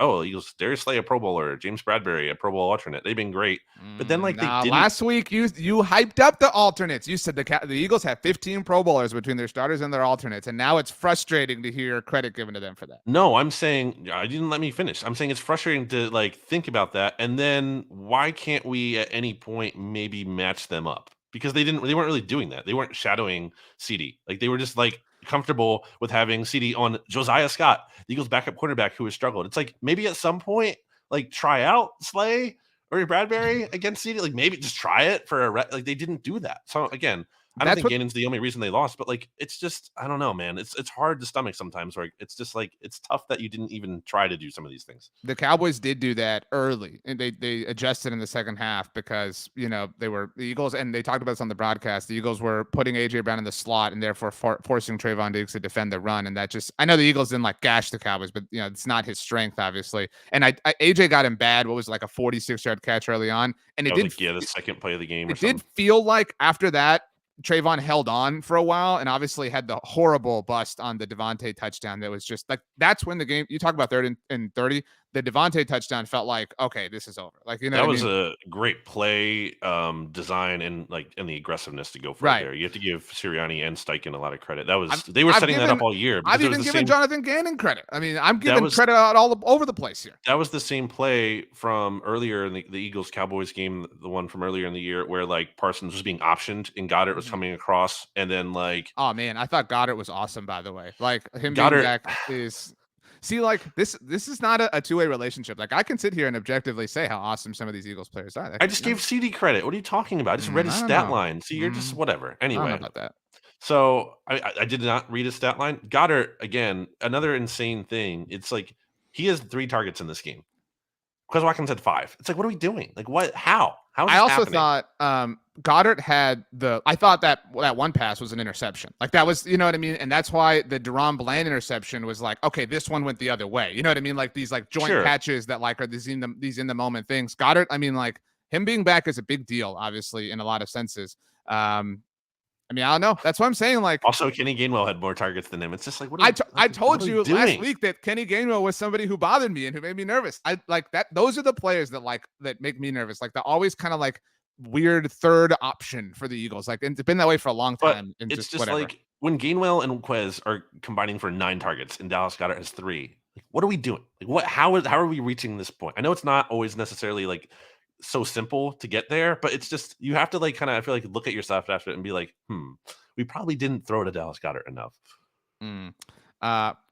B: Darius Slay a Pro Bowler, James Bradbury a Pro Bowl alternate. They've been great, but then like they didn't.
A: Last week you hyped up the alternates. You said the Eagles have 15 Pro Bowlers between their starters and their alternates, and now it's frustrating to hear credit given to them for that.
B: No, I'm saying I didn't let me finish. I'm saying it's frustrating to like think about that, and then why can't we at any point maybe match them up? Because they weren't really doing that. They weren't shadowing CD. Like they were just like comfortable with having CD on Josiah Scott, the Eagles backup quarterback who has struggled. It's like maybe at some point, like try out Slay or Bradbury against CD. Like maybe just try it for like they didn't do that. So again, I don't think Gannon's the only reason they lost, but like it's just I don't know, man. It's hard to stomach sometimes. Where it's just like it's tough that you didn't even try to do some of these things.
A: The Cowboys did do that early, and they adjusted in the second half because they were the Eagles, and they talked about this on the broadcast. The Eagles were putting AJ Brown in the slot and therefore forcing Trayvon Diggs to defend the run, and that just I know the Eagles didn't like gash the Cowboys, but it's not his strength obviously. And AJ got him bad. What was it, like a 46-yard catch early on, and it did
B: the second play of the game.
A: It did feel like after that. Trayvon held on for a while and obviously had the horrible bust on the Devontae touchdown. That was just like, that's when the game, you talk about 3rd and 30, the Devontae touchdown felt like, okay, this is over. Like,
B: that was a great play design and the aggressiveness to go for it there. You have to give Sirianni and Steichen a lot of credit. They were setting that up all year.
A: I've even given Jonathan Gannon credit. I mean, I'm giving credit out all over the place here.
B: That was the same play from earlier in the Eagles Cowboys game, the one from earlier in the year where like Parsons was being optioned and Goddard was coming across, and then like,
A: oh man, I thought Goddard was awesome, by the way. Like him being back is. See, like this is not a two-way relationship. Like I can sit here and objectively say how awesome some of these Eagles players are.
B: I just gave CD credit. What are you talking about? I just read his stat line. See, you're just whatever. Anyway,
A: I don't know about that.
B: So I did not read his stat line. Goddard, again, another insane thing. It's like he has 3 targets in this game. Quez Watkins had 5. It's like, what are we doing? Like, what? How? How is this happening?
A: Thought Goddard had I thought that one pass was an interception. Like that was, you know what I mean? And that's why the Deron Bland interception was like, okay, this one went the other way. You know what I mean? Like these like joint catches that like are these in the moment things. Goddard, I mean, like him being back is a big deal, obviously, in a lot of senses. I mean, I don't know. That's what I'm saying. Like,
B: also, Kenny Gainwell had more targets than him. It's just like,
A: I told you last week that Kenny Gainwell was somebody who bothered me and who made me nervous. I like that. Those are the players that make me nervous. Like the always kind of like weird third option for the Eagles. Like it's been that way for a long time.
B: But it's just like when Gainwell and Quez are combining for 9 targets and Dallas Goedert has 3. Like, what are we doing? Like, how are we reaching this point? I know it's not always necessarily like so simple to get there, but it's just you have to like kind of I feel like look at yourself after it and be like, we probably didn't throw to Dallas Goedert enough.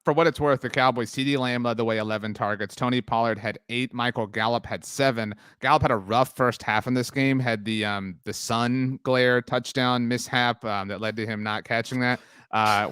A: For what it's worth, the Cowboys, CeeDee Lamb led the way, 11 targets. Tony Pollard had 8. Michael Gallup had 7. Gallup had a rough first half in this game, had the sun glare touchdown mishap that led to him not catching that.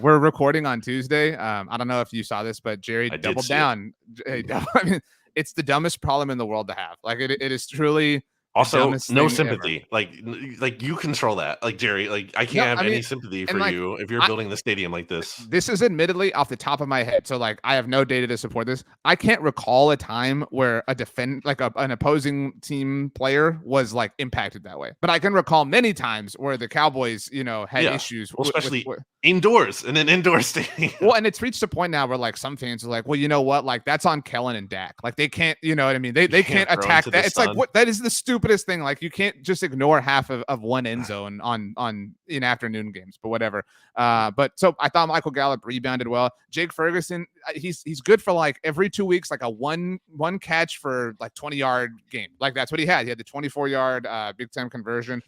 A: We're recording on Tuesday. I don't know if you saw this, but Jerry doubled down. I mean, it's the dumbest problem in the world to have. Like it is truly.
B: Also, no sympathy. Ever. Like you control that. Like Jerry, like I can't have any sympathy for you if you're building the stadium like this.
A: This is admittedly off the top of my head, so like I have no data to support this. I can't recall a time where an opposing team player was like impacted that way. But I can recall many times where the Cowboys, had issues,
B: especially indoors in an indoor stadium.
A: Well, and it's reached a point now where like some fans are like, well, you know what? Like that's on Kellen and Dak. Like they can't, you know what I mean? They can't attack that. It's like what that is the stupidest thing. Like you can't just ignore half of one end zone on in afternoon games, but whatever. But so I thought Michael Gallup rebounded well. Jake Ferguson, he's good for like every 2 weeks, like a one catch for like 20-yard game. Like that's what he had. He had the 24-yard big time conversion.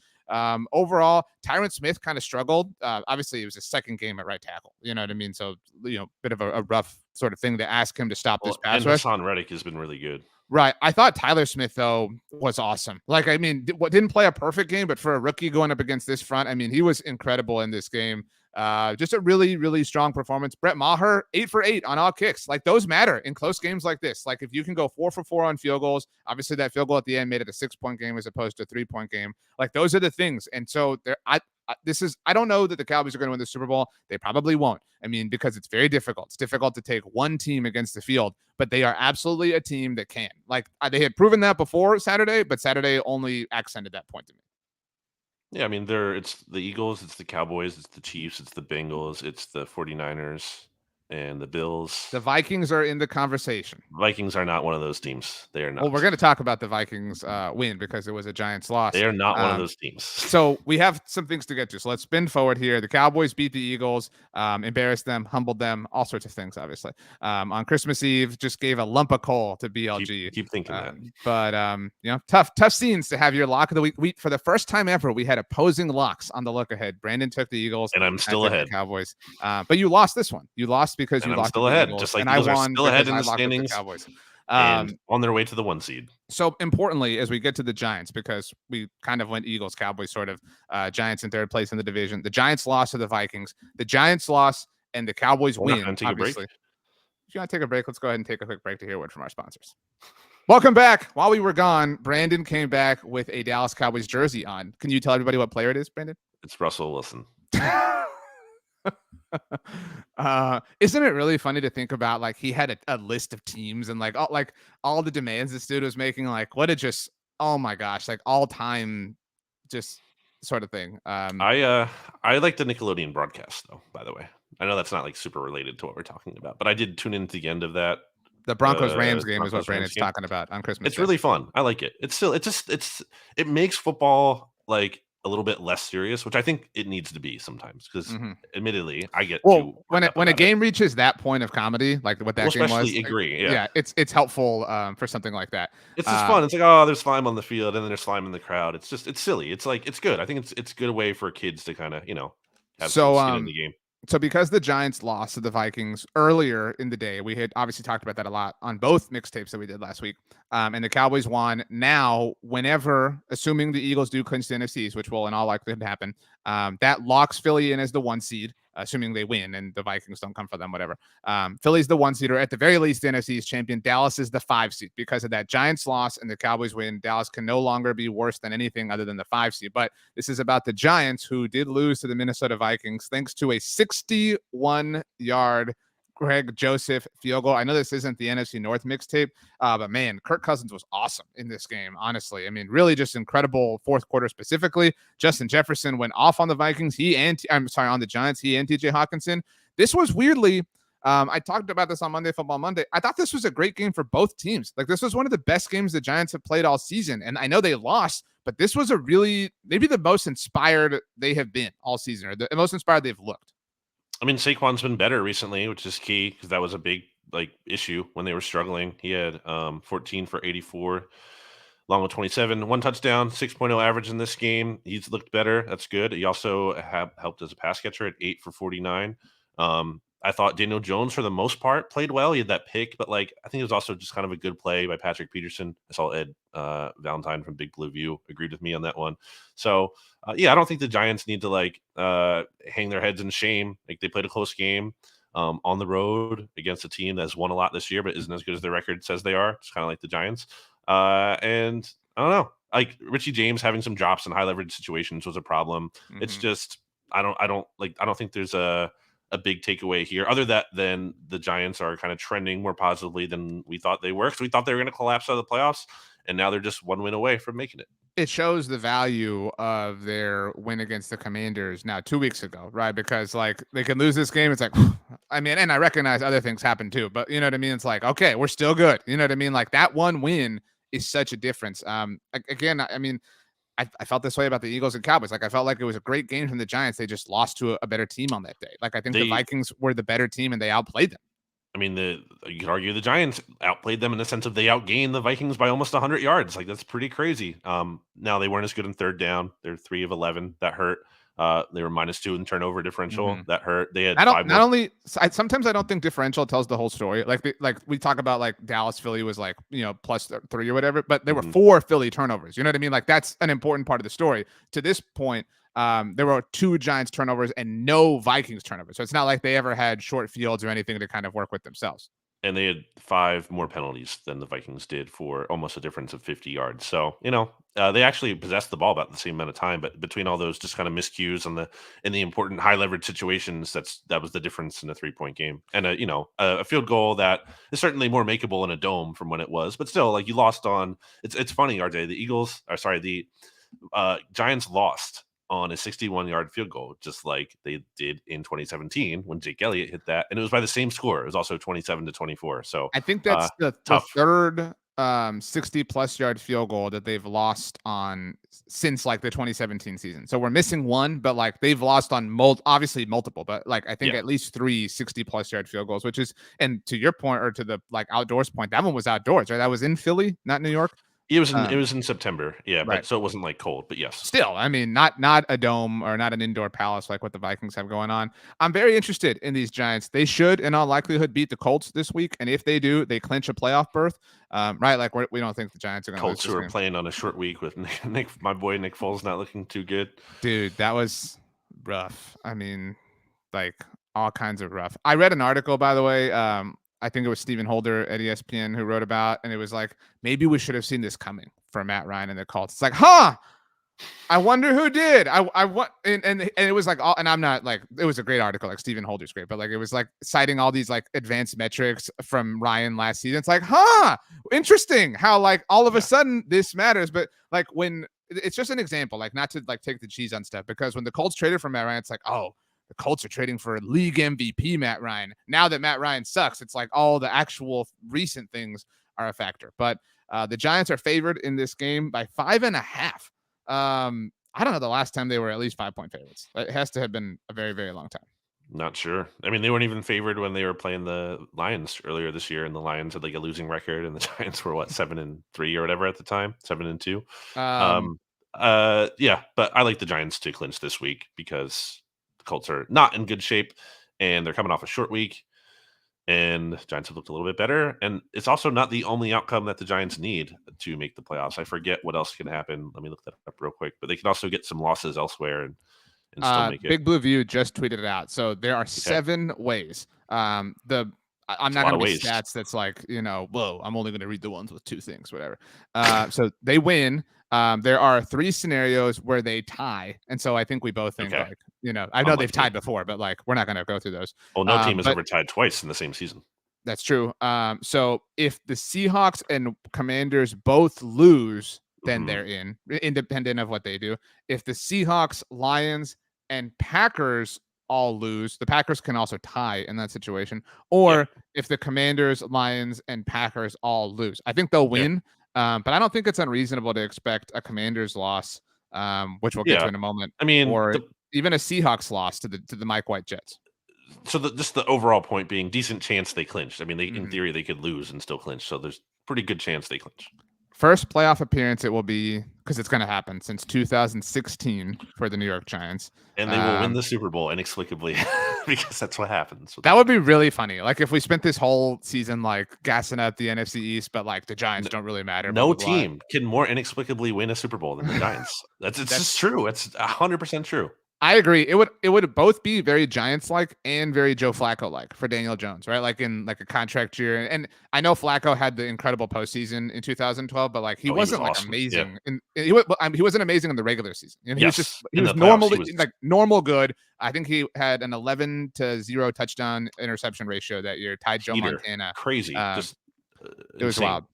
A: Overall, Tyron Smith kind of struggled. Obviously, it was his second game at right tackle. You know what I mean? So, bit of a rough sort of thing to ask him to stop this pass rush.
B: Hassan Reddick has been really good.
A: Right. I thought Tyler Smith, though, was awesome. Like, I mean, didn't play a perfect game, but for a rookie going up against this front, I mean, he was incredible in this game. Just a really, really strong performance. Brett Maher, 8 for 8 on all kicks. Like those matter in close games like this. Like if you can go 4 for 4 on field goals, obviously that field goal at the end made it a 6-point game as opposed to a 3-point game. Like those are the things. And so I don't know that the Cowboys are going to win the Super Bowl. They probably won't. I mean, because it's very difficult. It's difficult to take one team against the field, but they are absolutely a team that can. Like they had proven that before Saturday, but Saturday only accented that point to me.
B: Yeah, I mean, it's the Eagles, it's the Cowboys, it's the Chiefs, it's the Bengals, it's the 49ers. and the Bills.
A: The Vikings are in the conversation.
B: Vikings are not one of those teams. They are not.
A: Well, we're going to talk about the Vikings win because it was a Giants loss.
B: They are not one of those teams.
A: So we have some things to get to. So let's spin forward here. The Cowboys beat the Eagles, embarrassed them, humbled them, all sorts of things, obviously. On Christmas Eve, just gave a lump of coal to BLG.
B: Keep thinking that.
A: But, tough scenes to have your lock of the week. For the first time ever, we had opposing locks on the look ahead. Brandon took the Eagles.
B: And I'm still ahead.
A: The Cowboys. But you lost this one. You lost because you locked
B: still ahead.
A: Eagles,
B: just like
A: and
B: Eagles
A: I won
B: are still ahead in the
A: locked
B: standings.
A: The Cowboys.
B: And on their way to the 1 seed.
A: So importantly, as we get to the Giants, because we kind of went Eagles, Cowboys, sort of Giants in third place in the division. The Giants lost to the Vikings. The Giants lost and the Cowboys win. Obviously, if you want to take a break, let's go ahead and take a quick break to hear a word from our sponsors. Welcome back. While we were gone, Brandon came back with a Dallas Cowboys jersey on. Can you tell everybody what player it is, Brandon?
B: It's Russell Wilson.
A: Isn't it really funny to think about, like, he had a list of teams and like all the demands this dude was making, like what a just, oh my gosh, like all time just sort of thing.
B: I like the Nickelodeon broadcast though, by the way. I know that's not like super related to what we're talking about, but I did tune in to the end of that.
A: The Broncos Rams game is what Brandon's talking about on Christmas.
B: It's really fun. I like it. It makes football like a little bit less serious, which I think it needs to be sometimes, because admittedly I get
A: when a game reaches that point of comedy, like what that game was.
B: Agree.
A: Yeah, it's helpful for something like that.
B: It's just fun. It's like, oh, there's slime on the field and then there's slime in the crowd. It's silly. It's like, it's good. I think it's a good way for kids to kind of, have some skin in the game.
A: So because the Giants lost to the Vikings earlier in the day, we had obviously talked about that a lot on both mixtapes that we did last week. And the Cowboys won. Now, whenever, assuming the Eagles do clinch the NFC East, which will in all likelihood happen, that locks Philly in as the 1 seed, assuming they win and the Vikings don't come for them, whatever. Philly's the 1 seed, or at the very least, the NFC East champion. Dallas is the 5 seed. Because of that Giants loss and the Cowboys win, Dallas can no longer be worse than anything other than the 5 seed. But this is about the Giants, who did lose to the Minnesota Vikings thanks to a 61-yard Greg Joseph field goal. I know this isn't the NFC North mixtape, but man, Kirk Cousins was awesome in this game, honestly. I mean, really just incredible fourth quarter specifically. Justin Jefferson went off on the Vikings. On the Giants, he and TJ Hawkinson. This was weirdly, I talked about this on Monday Football Monday. I thought this was a great game for both teams. Like, this was one of the best games the Giants have played all season. And I know they lost, but this was maybe the most inspired they have been all season, or the most inspired they've looked.
B: I mean, Saquon's been better recently, which is key, because that was a big issue when they were struggling. He had 14 for 84, along with 27, 1 touchdown, 6.0 average in this game. He's looked better. That's good. He also helped as a pass catcher at 8 for 49. I thought Daniel Jones, for the most part, played well. He had that pick, but I think it was also just kind of a good play by Patrick Peterson. I saw Ed Valentine from Big Blue View agreed with me on that one. So, I don't think the Giants need to hang their heads in shame. Like, they played a close game on the road against a team that's won a lot this year, but isn't as good as their record says they are. It's kind of like the Giants. And I don't know, like Richie James having some drops in high leverage situations was a problem. It's just, I don't think there's a big takeaway here, other than the Giants are kind of trending more positively than we thought they were, because we thought they were going to collapse out of the playoffs, and now they're just 1 win away from making it.
A: It shows the value of their win against the Commanders now 2 weeks ago, right? Because they can lose this game. It's like, I mean, and I recognize other things happen too, but you know what I mean? It's like, okay, we're still good. You know what I mean? Like, that one win is such a difference. Again, I mean, I felt this way about the Eagles and Cowboys. Like, I felt like it was a great game from the Giants. They just lost to a better team on that day. Like, I think the Vikings were the better team and they outplayed them.
B: I mean, you could argue the Giants outplayed them in the sense of they outgained the Vikings by almost 100 yards. Like, that's pretty crazy. Now they weren't as good in third down. They're 3 of 11. That hurt. They were -2 in turnover differential. That hurt. They had sometimes I don't think differential tells the whole story. Like we talk about Dallas, Philly was +3 or whatever, but there were 4 Philly turnovers. You know what I mean? Like, that's an important part of the story. To this point, there were 2 Giants turnovers and no Vikings turnovers. So it's not like they ever had short fields or anything to kind of work with themselves. And they had 5 more penalties than the Vikings did, for almost a difference of 50 yards. So, they actually possessed the ball about the same amount of time, but between all those just kind of miscues in the important high leverage situations, that was the difference in a 3-point game. And a field goal that is certainly more makeable in a dome from when it was, but still, you lost on. It's funny, RJ. The Giants lost on a 61-yard field goal, just like they did in 2017 when Jake Elliott hit that, and it was by the same score. It was also 27-24. So
A: I think that's the
B: tough.
A: third 60-plus yard field goal that they've lost on since like the 2017 season. So we're missing one, but like they've lost on obviously multiple, but like I think at least 3 60-plus yard field goals, which is, and to your point, or to the like outdoors point, that one was outdoors, right? That was in Philly, not New York.
B: It was in September,
A: right.
B: But so it wasn't like cold, but yes.
A: Still, I mean, not a dome or not an indoor palace like what the Vikings have going on. I'm very interested in these Giants. They should, in all likelihood, beat the Colts this week, and if they do, they clinch a playoff berth. Right? Like we don't think the Giants are going to lose.
B: Colts who are playing on a short week with Nick, my boy Nick Foles, not looking too good.
A: Dude, that was rough. I mean, like all kinds of rough. I read an article, by the way. I think it was Stephen Holder at ESPN who wrote about, and it was like, maybe we should have seen this coming for Matt Ryan and the Colts. It's like, I wonder who did. I want, and it was like, and I'm not like, it was a great article. Like Stephen Holder's great, but like it was like citing all these like advanced metrics from Ryan last season. It's like, interesting how like all of a sudden this matters. But like when it's just an example, like not to like take the cheese on stuff, because when the Colts traded for Matt Ryan, it's like, oh, the Colts are trading for league MVP Matt Ryan. Now that Matt Ryan sucks, it's like all the actual recent things are a factor. But the Giants are favored in this game by 5.5. I don't know the last time they were at least 5-point favorites. It has to have been a very, very long time.
B: Not sure. I mean, they weren't even favored when they were playing the Lions earlier this year, and the Lions had like a losing record, and the Giants were what, 7-3 or whatever at the time, 7-2. But I like the Giants to clinch this week because the Colts are not in good shape, and they're coming off a short week, and the Giants have looked a little bit better. And it's also not the only outcome that the Giants need to make the playoffs. I forget what else can happen. Let me look that up real quick. But they can also get some losses elsewhere and still make it.
A: Big Blue View just tweeted it out. So there are 7 ways. I'm not going to read stats that's like, whoa, I'm only going to read the ones with 2 things, whatever. So they win. There are 3 scenarios where they tie. And so I think we both think like, I know they've tied before, but like, we're not going to go through those.
B: Well, no team has ever tied twice in the same season.
A: That's true. So if the Seahawks and Commanders both lose, then they're in, independent of what they do. If the Seahawks, Lions, and Packers all lose, the Packers can also tie in that situation. Or if the Commanders, Lions, and Packers all lose, I think they'll win. But I don't think it's unreasonable to expect a Commanders loss, which we'll get to in a moment.
B: I mean,
A: or even a Seahawks loss to the Mike White Jets.
B: So just the overall point being, decent chance they clinched. I mean, in theory they could lose and still clinch. So there's pretty good chance they clinch.
A: First playoff appearance it will be, because it's going to happen, since 2016 for the New York Giants.
B: And they will win the Super Bowl inexplicably because that's what happens.
A: That would be really funny. Like if we spent this whole season like gassing up the NFC East, but like the Giants don't really matter.
B: No team can more inexplicably win a Super Bowl than the Giants. That's just true. It's 100% true.
A: I agree. It would both be very Giants-like and very Joe Flacco-like for Daniel Jones, right? Like in like a contract year. And I know Flacco had the incredible postseason in 2012, but like he wasn't like awesome. Amazing. Yeah. And he wasn't amazing in the regular season. He was normally like normal good. I think he had an 11-0 touchdown interception ratio that year, tied Joe Montana.
B: Crazy.
A: It was wild.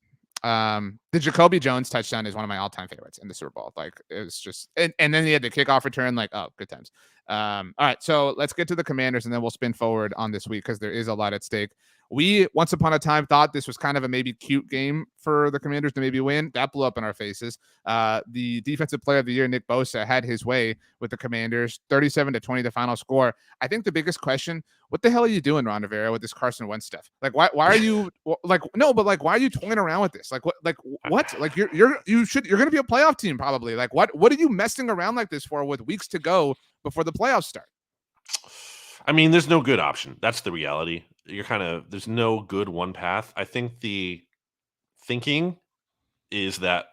A: The Jacoby Jones touchdown is one of my all-time favorites in the Super Bowl. Like it was just, and then he had the kickoff return. Like, oh, good times. All right, so let's get to the Commanders, and then we'll spin forward on this week because there is a lot at stake. We once upon a time thought this was kind of a maybe cute game for the Commanders to maybe win. That blew up in our faces. The defensive player of the year, Nick Bosa, had his way with the Commanders. 37-20, the final score. I think the biggest question: what the hell are you doing, Ron Rivera, with this Carson Wentz stuff? Like, why are you like no? But like, why are you toying around with this? Like, what? Like, you're going to be a playoff team probably. Like, what are you messing around like this for with weeks to go before the playoffs start?
B: I mean, there's no good option. That's the reality. There's no good one path. I think the thinking is that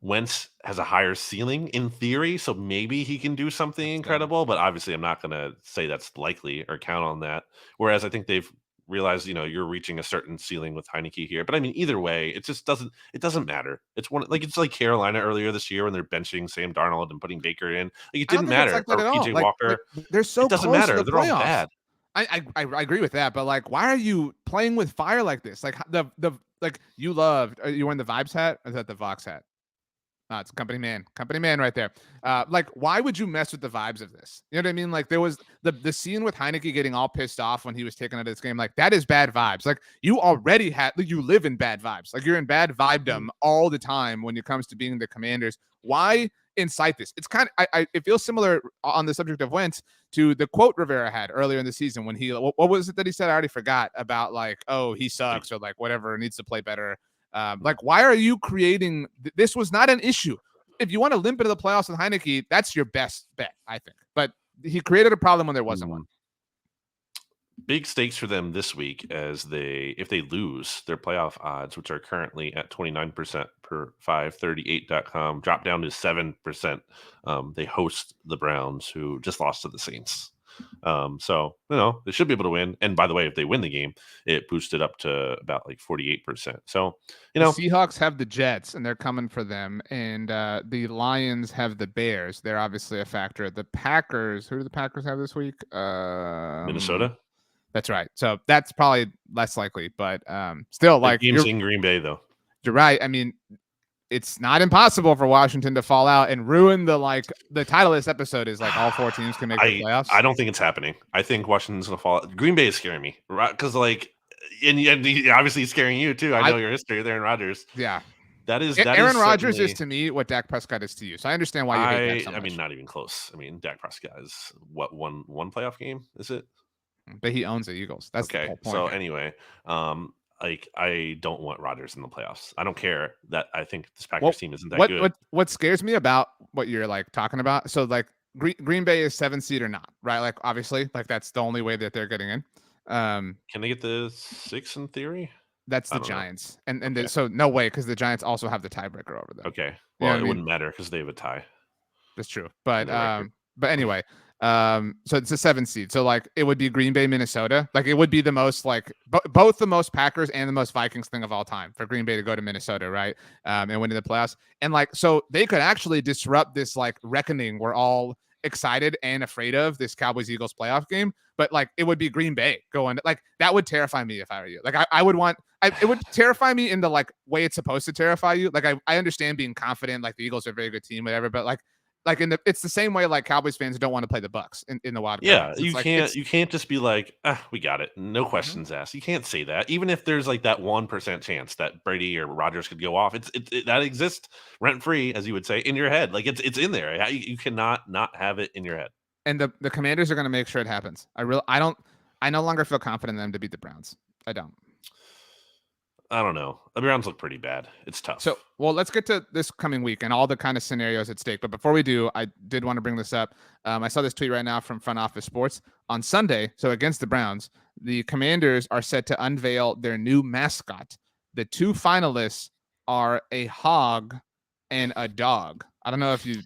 B: Wentz has a higher ceiling in theory, so maybe he can do something incredible, but obviously I'm not going to say that's likely or count on that. Whereas I think they've realized, you're reaching a certain ceiling with Heineke here. But I mean, either way, it doesn't matter. It's like Carolina earlier this year when they're benching Sam Darnold and putting Baker in. Like it didn't matter.
A: Like or
B: PJ Walker.
A: They're so
B: it doesn't
A: close
B: matter.
A: To the
B: they're all bad.
A: I agree with that, but like, why are you playing with fire like this? Like you were in the Vibes hat, or is that the Vox hat? It's company man right there. Like, why would you mess with the vibes of this? You know what I mean? Like, there was the scene with Heineke getting all pissed off when he was taken out of this game. Like, that is bad vibes. Like, you already you live in bad vibes. Like, you're in bad vibedom all the time when it comes to being the Commanders. Why incite this? It's kind of, it feels similar on the subject of Wentz to the quote Rivera had earlier in the season when what was it that he said? I already forgot about, like, oh, he sucks or like whatever, needs to play better. Like, why are you creating? This was not an issue. If you want to limp into the playoffs with Heineke, that's your best bet, I think. But he created a problem when there wasn't one.
B: Big stakes for them this week as if they lose their playoff odds, which are currently at 29% per 538.com, drop down to 7%. They host the Browns, who just lost to the Saints. So, they should be able to win. And by the way, if they win the game, it boosted up to about like 48%. So,
A: the Seahawks have the Jets and they're coming for them. And the Lions have the Bears. They're obviously a factor. The Packers, who do the Packers have this week?
B: Minnesota.
A: That's right. So that's probably less likely, but still, like,
B: game's in Green Bay, though.
A: You're right. I mean, it's not impossible for Washington to fall out and ruin the title of this episode is like all four teams can make the playoffs.
B: I don't think it's happening. I think Washington's gonna fall out. Green Bay is scaring me, right? Because and obviously he's scaring you too. I know your history with Aaron Rodgers.
A: Yeah,
B: that is
A: Aaron Rodgers is to me what Dak Prescott is to you. So I understand why you hate Dak so much.
B: I mean, not even close. I mean, Dak Prescott is one playoff game, is it?
A: But he owns the Eagles. That's okay. The whole point.
B: So anyway, I don't want Rodgers in the playoffs. I don't care that I think this Packers team isn't that good.
A: What scares me about what you're like talking about? So like Green Bay is 7th seed or not, right? Like obviously, like that's the only way that they're getting in.
B: Can they get the 6 in theory?
A: That's the Giants, and so no way because the Giants also have the tiebreaker over them.
B: Okay, well it wouldn't matter because they have a tie.
A: That's true, but anyway. So it's a 7th seed. So like it would be Green Bay, Minnesota. Like it would be the most like both the most Packers and the most Vikings thing of all time for Green Bay to go to Minnesota, right? And win in the playoffs. And like so they could actually disrupt this like reckoning we're all excited and afraid of, this Cowboys Eagles playoff game. But like it would be Green Bay going, like that would terrify me if I were you. Like I would want it would terrify me in the like way it's supposed to terrify you. Like I understand being confident, like the Eagles are a very good team, whatever, but like it's the same way like Cowboys fans don't want to play the Bucks in the wild card.
B: Yeah, you can't just be like, we got it, no questions asked. You can't say that, even if there's like that 1% chance that Brady or Rodgers could go off. It that exists rent free, as you would say, in your head. Like it's in there. You cannot not have it in your head.
A: And the Commanders are going to make sure it happens. I no longer feel confident in them to beat the Browns. I don't know. The Browns look pretty bad. It's tough. So, well, let's get to this coming week and all the kind of scenarios at stake. But before we do, I did want to bring this up. I saw this tweet right now from Front Office Sports. On Sunday, so against the Browns, the Commanders are set to unveil their new mascot. The 2 finalists are a hog and a dog. I don't know if you...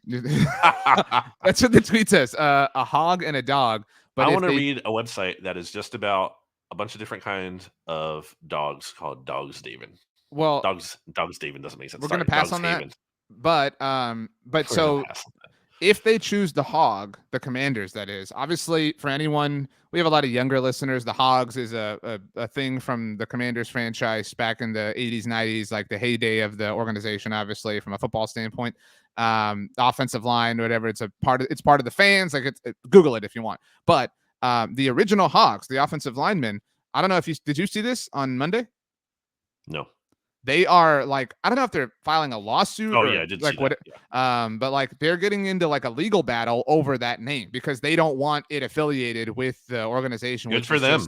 A: That's what the tweet says. A hog and a dog. But I want to read a website that is just about a bunch of different kinds of dogs called Dogs David. Well, Dogs David doesn't make sense. We're going to pass on that. But so if they choose the hog, the Commanders, that is, obviously for anyone, we have a lot of younger listeners. The Hogs is a thing from the Commanders franchise back in the 80s, 90s, like the heyday of the organization, obviously from a football standpoint. The offensive line, whatever, it's part of the fans. Like Google it if you want. But the original Hogs, the offensive linemen, I don't know if did you see this on Monday? No. They are like, I don't know if they're filing a lawsuit. Oh, yeah, I did like see that. Yeah. But like they're getting into like a legal battle over that name because they don't want it affiliated with the organization. Good for them.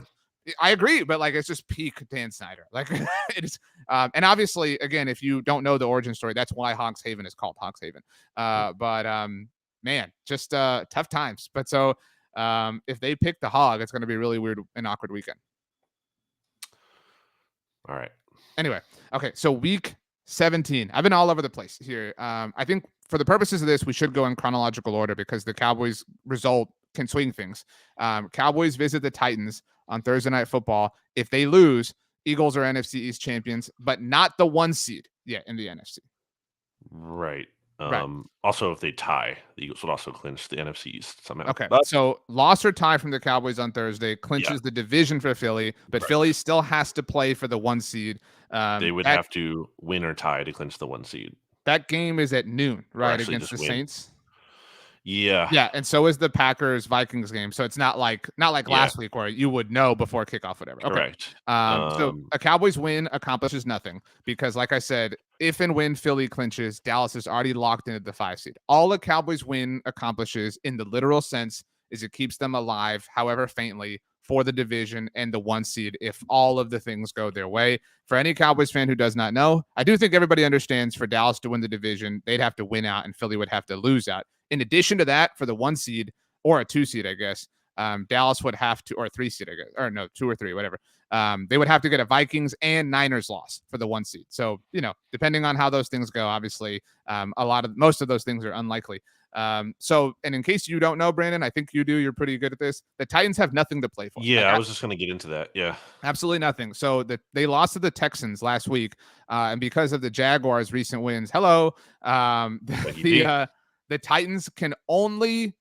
A: I agree, but like it's just peak Dan Snyder. Like it is, and obviously, again, if you don't know the origin story, that's why Hogs Haven is called Hogs Haven. But man, just tough times. But so if they pick the hog, it's going to be a really weird and awkward weekend. All right. Anyway, okay, so week 17. I've been all over the place here. I think for the purposes of this, we should go in chronological order because the Cowboys result can swing things. Cowboys visit the Titans on Thursday Night Football. If they lose, Eagles are NFC East champions, but not the 1 seed yet in the NFC. Right. Also, if they tie, the Eagles would also clinch the NFC East somehow. Okay, so loss or tie from the Cowboys on Thursday clinches the division for Philly, but Philly still has to play for the 1 seed. They would have to win or tie to clinch the 1 seed. that game is at noon, right, against the
B: win.
A: Saints.
B: Yeah.
A: Yeah, and so is the Packers-Vikings game. So it's not like last week where you would know before kickoff, whatever.
B: Correct.
A: Okay. So a Cowboys win accomplishes nothing because, like I said, if and when Philly clinches, Dallas is already locked into the 5 seed. All a Cowboys win accomplishes in the literal sense is it keeps them alive, however faintly, for the division and the 1 seed if all of the things go their way. For any Cowboys fan who does not know, I do think everybody understands for Dallas to win the division, they'd have to win out and Philly would have to lose out. In addition to that, for the 1 seed or a 2 seed, I guess, Dallas would have to, or a 3 seed, I guess, or no, 2 or 3, whatever. They would have to get a Vikings and Niners loss for the 1 seed. So, depending on how those things go, obviously, most of those things are unlikely. And in case you don't know, Brandon, I think you do. You're pretty good at this. The Titans have nothing to play for.
B: Yeah, I was just going to get into that. Yeah,
A: absolutely nothing. So they lost to the Texans last week, and because of the Jaguars' recent wins, the Titans can only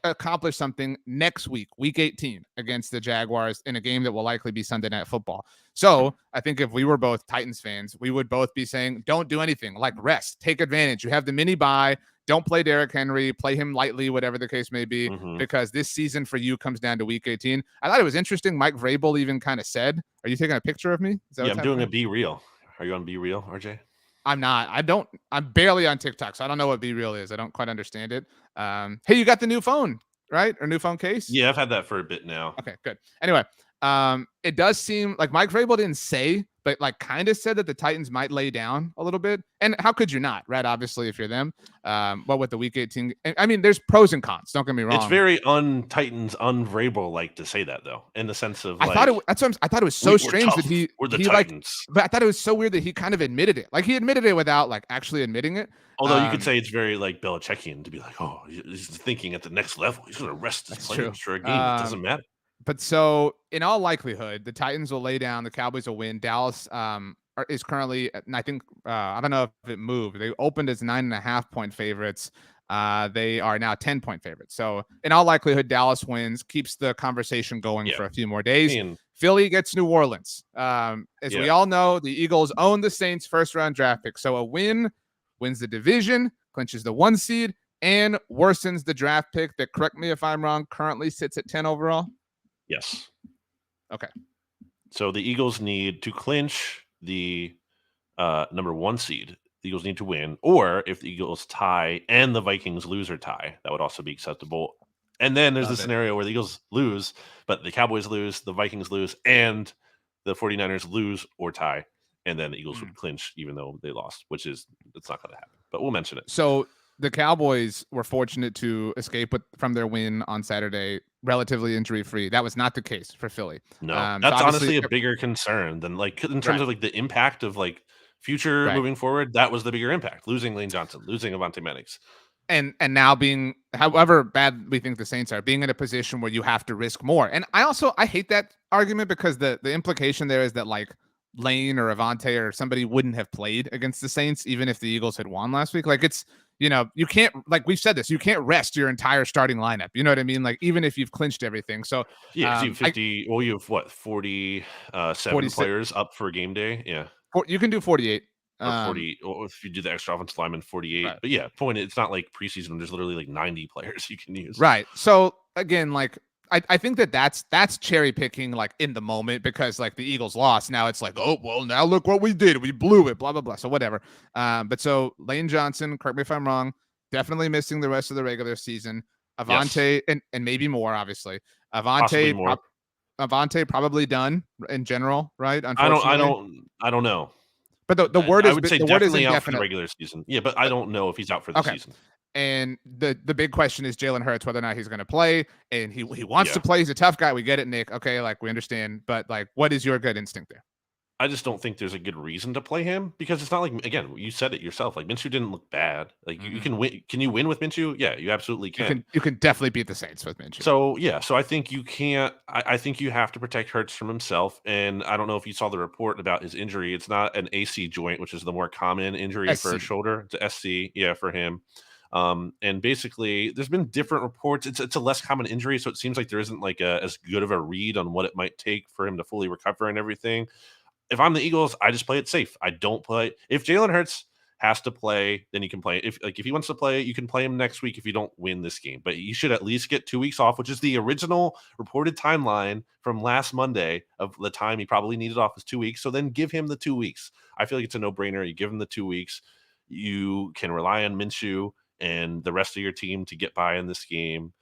A: accomplish something next week, week 18, against the Jaguars in a game that will likely be Sunday Night Football. So I think if we were both Titans fans, we would both be saying, don't do anything, like rest, take advantage. You have the mini bye. Don't play Derrick Henry, play him lightly, whatever the case may be, because this season for you comes down to week 18. I thought it was interesting. Mike Vrabel even kind of said, are you taking a picture of me?
B: Yeah, I'm doing a Be Real. Are you on Be Real, RJ?
A: I'm not. I'm barely on TikTok, so I don't know what Be Real is. I don't quite understand it. Hey, you got the new phone, right? Or new phone case?
B: Yeah, I've had that for a bit now.
A: Okay, good. Anyway, it does seem like Mike Vrabel didn't say, but like kind of said that the Titans might lay down a little bit. And how could you not, right? Obviously, if you're them. But with the week 18, I mean, there's pros and cons. Don't get me wrong.
B: It's very un-Titans, un-Vrabel like to say that though, in the sense of
A: I thought it was so strange that
B: we're the
A: Titans. But I thought it was so weird that he kind of admitted it. Like he admitted it without like actually admitting it.
B: Although you could say it's very like Belichickian to be like, oh, he's thinking at the next level. He's going to rest his players for a game. It doesn't matter.
A: But so in all likelihood, the Titans will lay down. The Cowboys will win. Dallas is currently, I think, I don't know if it moved. They opened as 9.5-point favorites. They are now 10-point favorites. So in all likelihood, Dallas wins, keeps the conversation going for a few more days. Philly gets New Orleans. As we all know, the Eagles own the Saints' first-round draft pick. So a win wins the division, clinches the 1 seed, and worsens the draft pick that, correct me if I'm wrong, currently sits at 10 overall.
B: Yes.
A: Okay.
B: So the Eagles need to clinch the number 1 seed. The Eagles need to win, or if the Eagles tie and the Vikings lose or tie, that would also be acceptable. And then there's the scenario where the Eagles lose, but the Cowboys lose, the Vikings lose, and the 49ers lose or tie, and then the Eagles would clinch even though they lost, it's not going to happen. But we'll mention it.
A: So the Cowboys were fortunate to escape from their win on Saturday relatively injury-free. That was not the case for Philly.
B: No, that's honestly a bigger concern than like in terms of like the impact of like future moving forward. That was the bigger impact. Losing Lane Johnson, losing Avonte Maddox.
A: And now being, however bad we think the Saints are, being in a position where you have to risk more. And I hate that argument because the implication there is that like Lane or Avonte or somebody wouldn't have played against the Saints even if the Eagles had won last week. Like it's, you can't, like we've said this, you can't rest your entire starting lineup. You know what I mean? Like even if you've clinched everything. So
B: you have 50. You have what, 47 players up for game day? Yeah,
A: you can do 48.
B: Or 40, or if you do the extra offensive lineman, 48. Right. But yeah, point. It's not like preseason. There's literally like 90 players you can use.
A: Right. So again, like I think that's cherry picking like in the moment because like the Eagles lost. Now it's like, oh well, now look what we did. We blew it. Blah blah blah. So whatever. But so Lane Johnson, correct me if I'm wrong, definitely missing the rest of the regular season. Avonte and maybe more, obviously. Avonte probably done in general, right?
B: Unfortunately, I don't know.
A: But the word is,
B: I would say
A: the
B: word
A: definitely
B: is out for the regular season. Yeah, but I don't know if he's out for the season.
A: And the big question is Jalen Hurts, whether or not he's going to play. And he wants to play. He's a tough guy. We get it, Nick. Okay, like we understand. But like, what is your gut instinct there?
B: I just don't think there's a good reason to play him because it's not like, again, you said it yourself. Like Minshew didn't look bad. Like you can win. Can you win with Minshew? Yeah, you absolutely can.
A: You can definitely beat the Saints with Minshew.
B: So yeah, so I think you can't. I think you have to protect Hurts from himself. And I don't know if you saw the report about his injury. It's not an AC joint, which is the more common injury for a shoulder. It's SC, yeah, for him. And basically, there's been different reports. It's a less common injury, so it seems like there isn't like as good of a read on what it might take for him to fully recover and everything. If I'm the Eagles, I just play it safe. I don't play. If Jalen Hurts has to play, then you can play. If he wants to play, you can play him next week if you don't win this game. But you should at least get 2 weeks off, which is the original reported timeline from last Monday of the time he probably needed off is 2 weeks. So then give him the 2 weeks. I feel like it's a no-brainer. You give him the 2 weeks. You can rely on Minshew and the rest of your team to get by in this game.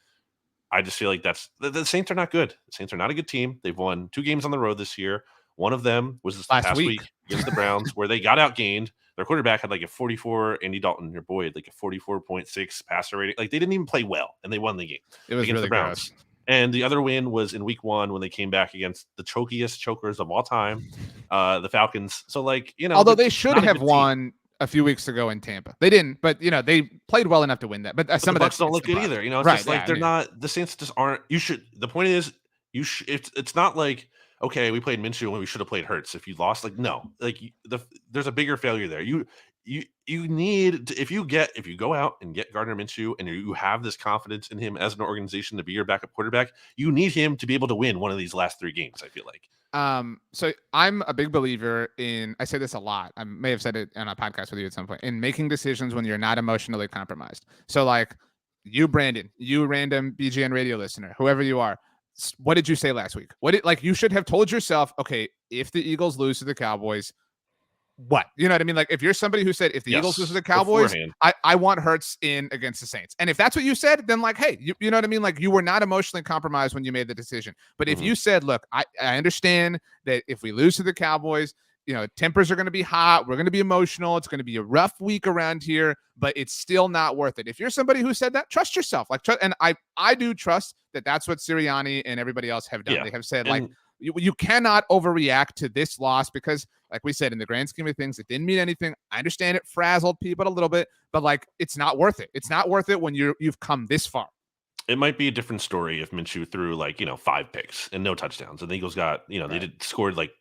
B: I just feel like the Saints are not good. The Saints are not a good team. They've won 2 games on the road this year. One of them was this past week against the Browns, where they got outgained. Their quarterback had like a 44. Andy Dalton, your boy, had like a 44.6 passer rating. Like they didn't even play well, and they won the game.
A: It was
B: against
A: really
B: the Browns.
A: gross.
B: And the other win was in week 1 when they came back against the chokiest chokers of all time, the Falcons. So like
A: although they should have won a few weeks ago in Tampa, they didn't. But they played well enough to win that. But some
B: the
A: of
B: Bucs don't look good either. It's just like they're not. The Saints just aren't. You should. The point is, it's not like, okay, we played Minshew when we should have played Hurts. If you lost, like no, like there's a bigger failure there. You need to, if you go out and get Gardner Minshew and you have this confidence in him as an organization to be your backup quarterback, you need him to be able to win one of these last 3 games. I feel like.
A: So I'm a big believer in, I say this a lot, I may have said it on a podcast with you at some point, in making decisions when you're not emotionally compromised. So like you, Brandon, you random BGN radio listener, whoever you are, what did you say last week? You should have told yourself, okay, if the Eagles lose to the Cowboys, what? You know what I mean? Like if you're somebody who said, if the Eagles lose to the Cowboys, I want Hurts in against the Saints. And if that's what you said, then like, hey, you know what I mean? Like you were not emotionally compromised when you made the decision. But if you said, look, I understand that if we lose to the Cowboys, tempers are going to be hot. We're going to be emotional. It's going to be a rough week around here, but it's still not worth it. If you're somebody who said that, trust yourself. And I do trust that that's what Sirianni and everybody else have done. Yeah. They have said, like, you cannot overreact to this loss because, like we said, in the grand scheme of things, it didn't mean anything. I understand it frazzled people a little bit, but like, it's not worth it. It's not worth it when you've come this far.
B: It might be a different story if Minshew threw 5 picks and no touchdowns, and the Eagles got they scored like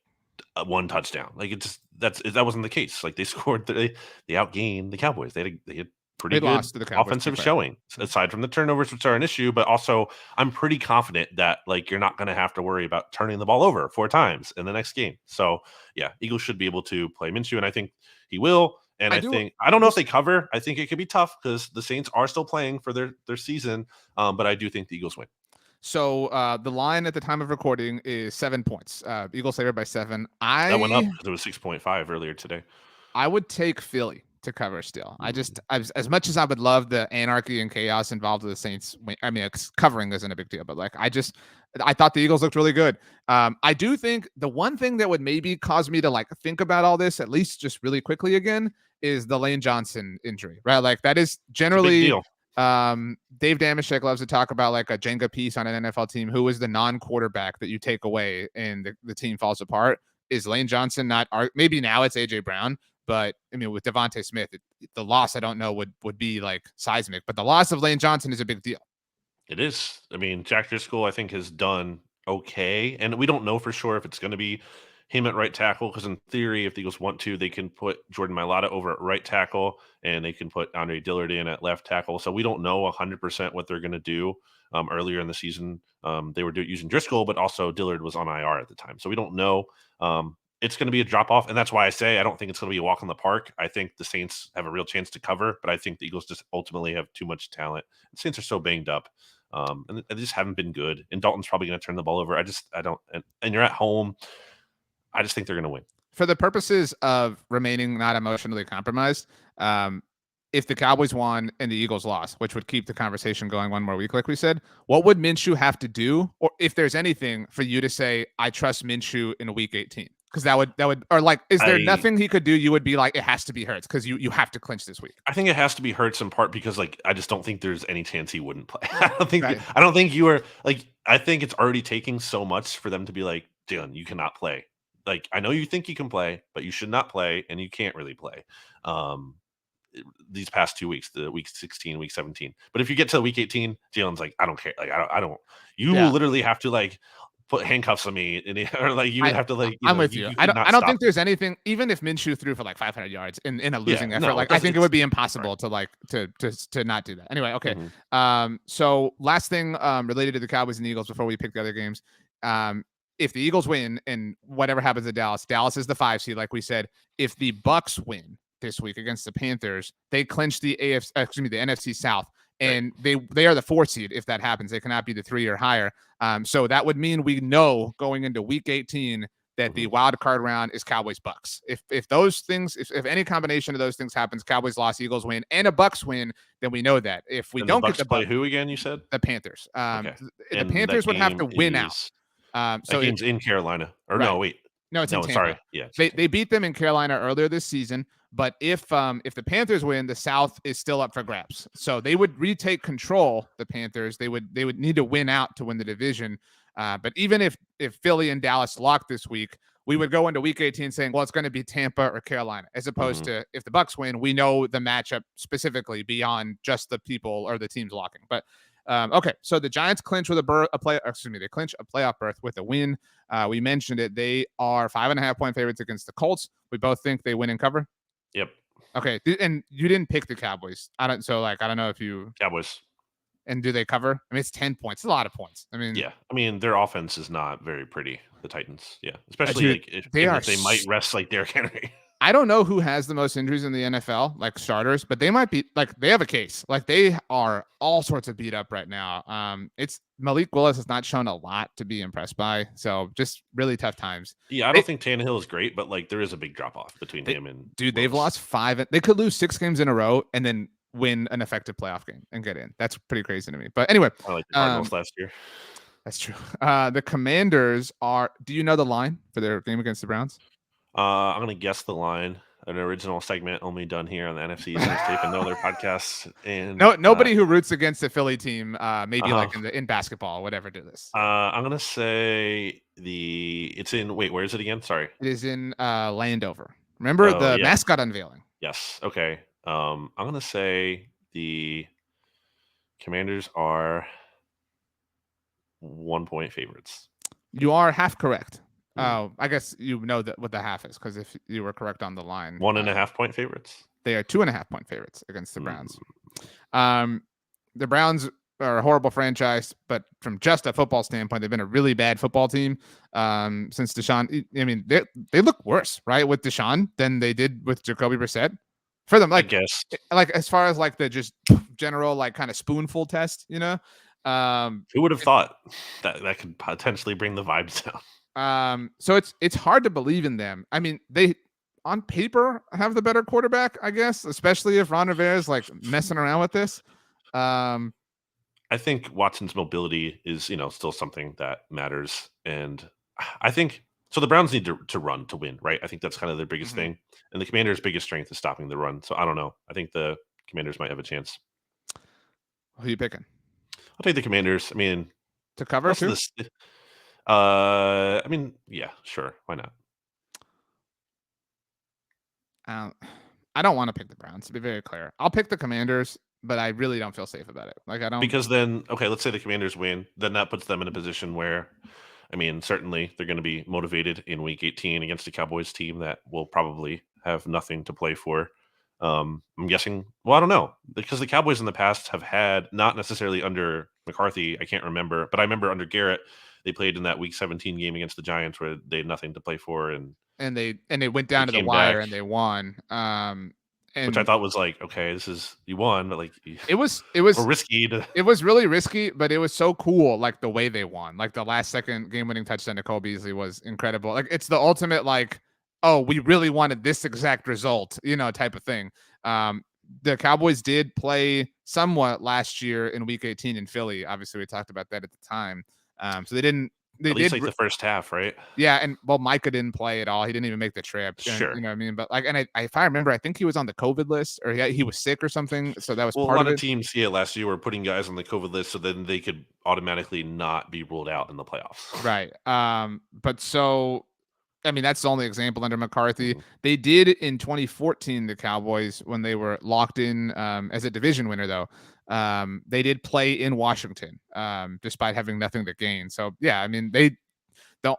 B: 1 touchdown. Like that wasn't the case. Like they scored, they outgained the Cowboys. They had pretty good offensive showing, aside from the turnovers, which are an issue. But also, I'm pretty confident that like you're not going to have to worry about turning the ball over 4 times in the next game. So yeah, Eagles should be able to play Minshew, and I think he will. And I don't know if they cover. I think it could be tough because the Saints are still playing for their season. But I do think the Eagles win.
A: So the line at the time of recording is 7 points. Eagles favored by 7.
B: That went up because it was 6.5 earlier today.
A: I would take Philly to cover still. As much as I would love the anarchy and chaos involved with the Saints, I mean, covering isn't a big deal, but like I thought the Eagles looked really good. I do think the one thing that would maybe cause me to like think about all this, at least just really quickly again, is the Lane Johnson injury, right? Like that is generally Dave Damashek loves to talk about like a Jenga piece on an NFL team. Who is the non-quarterback that you take away and the team falls apart? Is Lane Johnson not? Maybe now it's AJ Brown. But I mean, with Devontae Smith, the loss I don't know would be like seismic. But the loss of Lane Johnson is a big deal.
B: It is. I mean, Jack Driscoll, I think, has done okay, and we don't know for sure if it's going to be him at right tackle. Because in theory, if the Eagles want to, they can put Jordan Mailata over at right tackle, and they can put Andre Dillard in at left tackle. So we don't know 100% what they're going to do. Earlier in the season, they were using Driscoll, but also Dillard was on IR at the time, so we don't know. It's going to be a drop off. And that's why I say I don't think it's going to be a walk in the park. I think the Saints have a real chance to cover, but I think the Eagles just ultimately have too much talent. The Saints are so banged up. And they just haven't been good. And Dalton's probably going to turn the ball over. I don't, and you're at home. I just think they're going to win.
A: For the purposes of remaining not emotionally compromised, if the Cowboys won and the Eagles lost, which would keep the conversation going one more week, like we said, what would Minshew have to do? Or if there's anything for you to say, I trust Minshew in week 18. Because that would, or like, is there nothing he could do? You would be like, it has to be Hurts because you have to clinch this week.
B: I think it has to be Hurts in part because like I just don't think there's any chance he wouldn't play. I don't think you are like. I think it's already taking so much for them to be like, Dylan, you cannot play. Like I know you think you can play, but you should not play, and you can't really play. These past 2 weeks, the week 16, week 17. But if you get to week 18, Dylan's like, I don't care. Like I don't. You literally have to like put handcuffs on me, or like you would have to like.
A: I'm with you. I don't think there's anything. Even if Minshew threw for like 500 yards in a losing effort, like I think it would be impossible to like to not do that. Anyway, okay. So last thing related to the Cowboys and the Eagles before we pick the other games. If the Eagles win and whatever happens to Dallas is the 5 seed, like we said. If the Bucs win, this week against the Panthers, they clinch the NFC South, and they are the 4 seed. If that happens, they cannot be the 3 or higher. So that would mean we know going into Week 18 that the wild card round is Cowboys Bucks. If those things, if any combination of those things happens, Cowboys loss, Eagles win, and a Bucks win, then we know that. If we don't get the
B: Bucks, who again? You said
A: the Panthers.
B: Okay.
A: The Panthers would have to win out.
B: So game's in Carolina, or
A: right.
B: no? Wait,
A: no, it's in Tampa.
B: Sorry, yeah,
A: they beat them in Carolina earlier this season. But if the Panthers win, the South is still up for grabs. So they would retake control. The Panthers, they would need to win out to win the division. But even if Philly and Dallas lock this week, we would go into Week 18 saying, well, it's going to be Tampa or Carolina, as opposed to if the Bucks win, we know the matchup specifically beyond just the people or the teams locking. But okay, so the Giants clinch with they clinch a playoff berth with a win. We mentioned it. They are 5.5-point favorites against the Colts. We both think they win and cover.
B: Yep.
A: Okay, and you didn't pick the Cowboys. I don't know if you
B: Cowboys.
A: And do they cover? I mean, it's 10 points. It's a lot of points. I mean,
B: their offense is not very pretty. The Titans, especially if they might rest like Derrick Henry.
A: I don't know who has the most injuries in the NFL, like starters, but they might be like they have a case. Like they are all sorts of beat up right now. It's Malik Willis has not shown a lot to be impressed by, so just really tough times.
B: Yeah, I don't think Tannehill is great, but like there is a big drop off between him and
A: Willis. They've lost 5. They could lose 6 games in a row and then win an effective playoff game and get in. That's pretty crazy to me. But anyway,
B: I like the Cardinals last year.
A: That's true. The Commanders are. Do you know the line for their game against the Browns?
B: I'm gonna guess the line. An original segment only done here on the NFC East Mixtape and no other podcasts. And
A: nobody who roots against the Philly team, maybe like in basketball, or whatever, did this.
B: I'm gonna say it's in. Wait, where is it again? Sorry,
A: it is in Landover. Remember the mascot unveiling?
B: Yes. Okay. I'm gonna say the Commanders are 1-point favorites.
A: You are half correct. I guess you know what the half is, because if you were correct on the line,
B: 1.5-point favorites.
A: They are 2.5-point favorites against the Browns. The Browns are a horrible franchise, but from just a football standpoint, they've been a really bad football team since Deshaun. I mean, they look worse, right, with Deshaun than they did with Jacoby Brissett. For them, like, I guess, like as far as like the just general like kind of spoonful test, you know.
B: Who would have thought that could potentially bring the vibes down?
A: So it's hard to believe in them. I mean, they on paper have the better quarterback, I guess, especially if Ron Rivera's like messing around with this.
B: I think Watson's mobility is, still something that matters, and I think so. The Browns need to run to win, right? I think that's kind of their biggest thing, and the Commanders' biggest strength is stopping the run. So I don't know. I think the Commanders might have a chance.
A: Who are you picking?
B: I'll take the Commanders. I mean,
A: to cover too.
B: I mean, yeah, sure. Why not?
A: I don't want to pick the Browns, to be very clear. I'll pick the Commanders, but I really don't feel safe about it. Like I don't,
B: because then, okay, let's say the Commanders win, then that puts them in a position where, I mean, certainly they're going to be motivated in Week 18 against a Cowboys team that will probably have nothing to play for. I'm guessing. Well, I don't know, because the Cowboys in the past have had, not necessarily under McCarthy, I can't remember, but I remember under Garrett, they played in that Week 17 game against the Giants where they had nothing to play for, and
A: they went down to the wire and they won.
B: Which I thought was like, okay, you won, but like
A: it was
B: risky.
A: It was really risky, but it was so cool, like the way they won. Like the last second game-winning touchdown to Cole Beasley was incredible. Like it's the ultimate, like, oh, we really wanted this exact result, type of thing. The Cowboys did play somewhat last year in Week 18 in Philly. Obviously, we talked about that at the time. So they didn't. At least
B: like the first half, right?
A: Yeah, and Micah didn't play at all. He didn't even make the trip.
B: Sure,
A: you know what I mean. But like, and if I remember, I think he was on the COVID list, or he was sick or something. So that was part
B: a lot
A: of
B: of teams. Yeah, last year were putting guys on the COVID list, so then they could automatically not be ruled out in the playoffs.
A: Right. But so, I mean, that's the only example under McCarthy. They did in 2014, the Cowboys, when they were locked in as a division winner, though. They did play in Washington, despite having nothing to gain. So yeah, I mean, the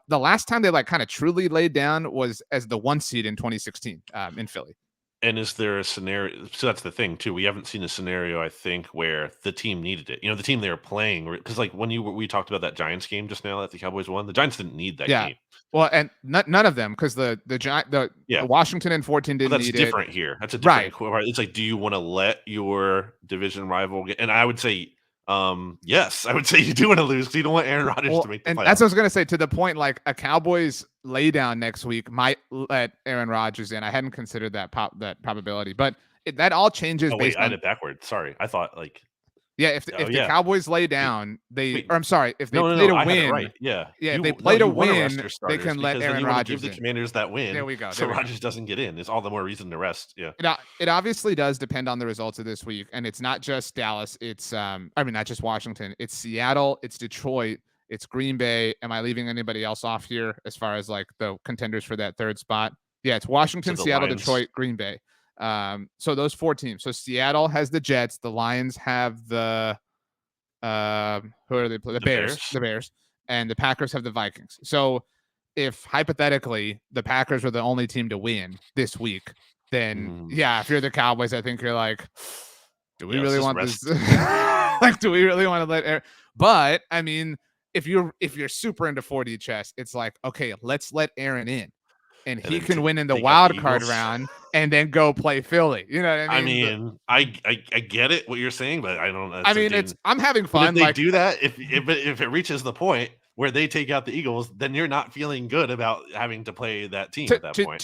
A: last time they like kind of truly laid down was as the 1 seed in 2016 in Philly.
B: And is there a scenario? So that's the thing too. We haven't seen a scenario, I think, where the team needed it. The team they were playing, because like when we talked about that Giants game just now that the Cowboys won, the Giants didn't need that
A: Yeah.
B: game.
A: Well, and none of them, because the Washington and 14 didn't
B: But that's
A: need
B: different
A: it.
B: here. That's a different It's like, do you want to let your division rival get? And I would say, yes, I would say you do want to lose because you don't want Aaron Rodgers to make the playoffs.
A: And that's what I was gonna say. To the point, like a Cowboys lay down next week might let Aaron Rodgers in. I hadn't considered that probability, but that all changes.
B: Oh wait, I had it backwards. Sorry, I thought like.
A: Yeah, if the Cowboys lay down, I'm sorry, if they play to win,
B: right. Yeah,
A: if they play to win, they can let Aaron
B: give
A: Rodgers
B: the Commanders that win.
A: There we go.
B: So Rodgers doesn't get in. It's all the more reason to rest. Yeah,
A: it obviously does depend on the results of this week, and it's not just Dallas. It's not just Washington. It's Seattle. It's Detroit. It's Green Bay. Am I leaving anybody else off here as far as like the contenders for that third spot? Yeah, it's Washington, Seattle,
B: Lions.
A: Detroit, Green Bay. So those 4 teams. So Seattle has the Jets. The Lions have the who are they? The Bears, and the Packers have the Vikings. So if hypothetically the Packers were the only team to win this week, then if you're the Cowboys, I think you're like, do we really want this? Like, do we really want to let Aaron? But I mean, if you're super into 4D chess, it's like, okay, let's let Aaron in. And he can win in the wild card round and then go play Philly. You know what I mean?
B: I get it what you're saying, but I don't know.
A: I'm having fun.
B: If they do that, if it reaches the point where they take out the Eagles, then you're not feeling good about having to play that team at that point.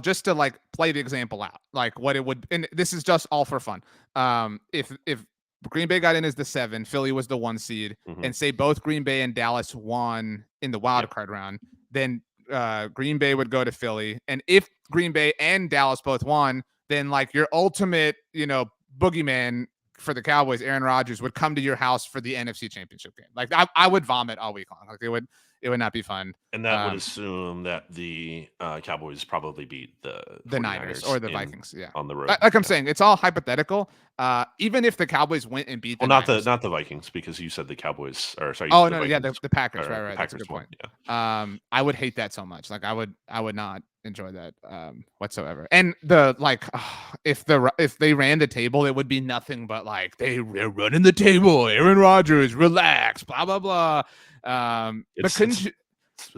A: Just to like play the example out, like what it would, and this is just all for fun. If Green Bay got in as the 7, Philly was the 1 seed, and say both Green Bay and Dallas won in the wild card round, then Green Bay would go to Philly. And if Green Bay and Dallas both won, then like your ultimate, boogeyman for the Cowboys, Aaron Rodgers, would come to your house for the NFC Championship game. Like I would vomit all week long. Like it would not be fun.
B: And that would assume that the Cowboys probably beat the
A: Niners or the Vikings. Yeah,
B: on the road.
A: Like I'm saying, it's all hypothetical. Even if the Cowboys went and beat
B: not the Vikings, because you said the Cowboys are sorry.
A: Oh no, the Packers. Right. That's a good point.
B: Yeah.
A: I would hate that so much. Like I would not enjoy that whatsoever. And the if they ran the table, it would be nothing but like they're running the table. Aaron Rodgers, relax, blah blah blah. But couldn't you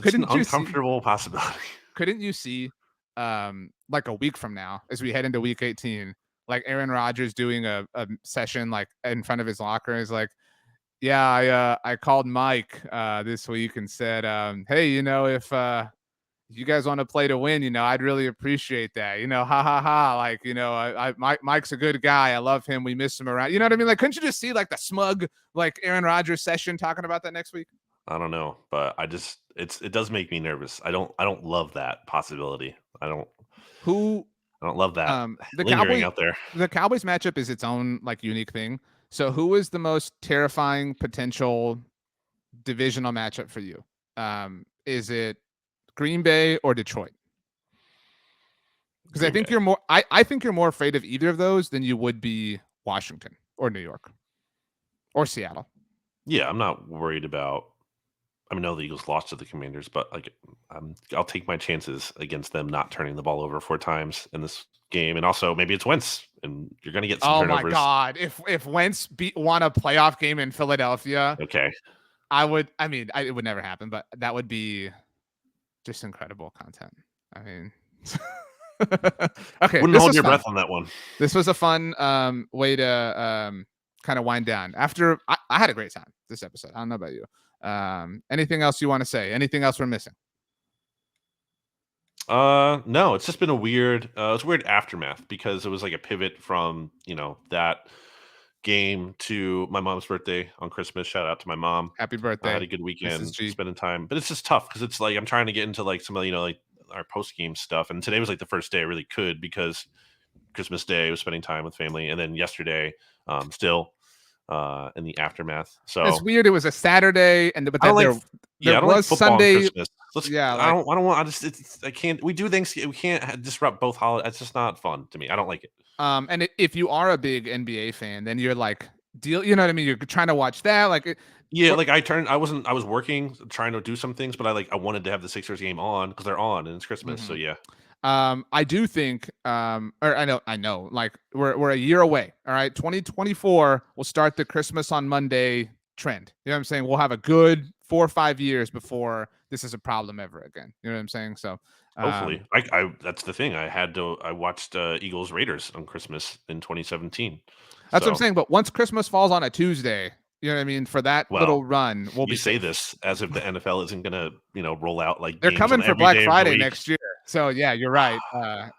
B: an uncomfortable possibility?
A: Couldn't you see like a week from now, as we head into week 18, like Aaron Rodgers doing a session like in front of his locker, and he's like, yeah, I called Mike this week and said, hey, if you guys want to play to win, I'd really appreciate that. Ha ha ha. Like, Mike's a good guy. I love him. We miss him around. You know what I mean? Like, couldn't you just see like the smug, like Aaron Rodgers session talking about that next week?
B: I don't know, but it does make me nervous. I don't love that possibility. I don't love that.
A: The
B: Cowboys out there.
A: The Cowboys matchup is its own like unique thing. So who is the most terrifying potential divisional matchup for you? Is it Green Bay or Detroit? Because I think you're more I think you're more afraid of either of those than you would be Washington or New York or Seattle.
B: Yeah, I'm not worried about. I know the Eagles lost to the Commanders, but like I'll take my chances against them not turning the ball over 4 times in this game, and also maybe it's Wentz, and you're going to get some turnovers.
A: Oh my God! If Wentz won a playoff game in Philadelphia,
B: okay,
A: I would. I mean, it would never happen, but that would be just incredible content. I mean, okay.
B: Wouldn't hold your breath on that one.
A: This was a fun way to kind of wind down. After I had a great time this episode. I don't know about you. Anything else you want to say? Anything else we're missing?
B: No, it's just been a weird aftermath, because it was like a pivot from, that game to my mom's birthday on Christmas. Shout out to my mom.
A: Happy birthday.
B: I had a good weekend spending time, but it's just tough because it's like, I'm trying to get into like some of, like our post game stuff. And today was like the first day I really could, because Christmas Day I was spending time with family. And then yesterday, still, in the aftermath. So
A: it's weird. It was a Saturday, but then there was Sunday.
B: I don't want. I can't. We do things. We can't disrupt both holidays. It's just not fun to me. I don't like it.
A: And if you are a big NBA fan, then you're like You know what I mean? You're trying to watch that.
B: I was working, trying to do some things, but I wanted to have the Sixers game on because they're on and it's Christmas.
A: Mm-hmm.
B: So yeah.
A: I do think, or I know, like we're a year away. All right, 2024 will start the Christmas on Monday trend. You know what I'm saying? We'll have a good 4 or 5 years before this is a problem ever again. You know what I'm saying? So
B: Hopefully, I that's the thing. I watched Eagles Raiders on Christmas in 2017.
A: that's what I'm
B: So,
A: saying. But once Christmas falls on a Tuesday, you know what I mean? For that
B: well,
A: little run, we'll
B: you
A: be
B: say
A: safe.
B: this as if the NFL isn't gonna, roll out like
A: They're
B: games on
A: coming for
B: every
A: Black
B: day of the
A: Friday
B: week.
A: next year. So yeah, you're right.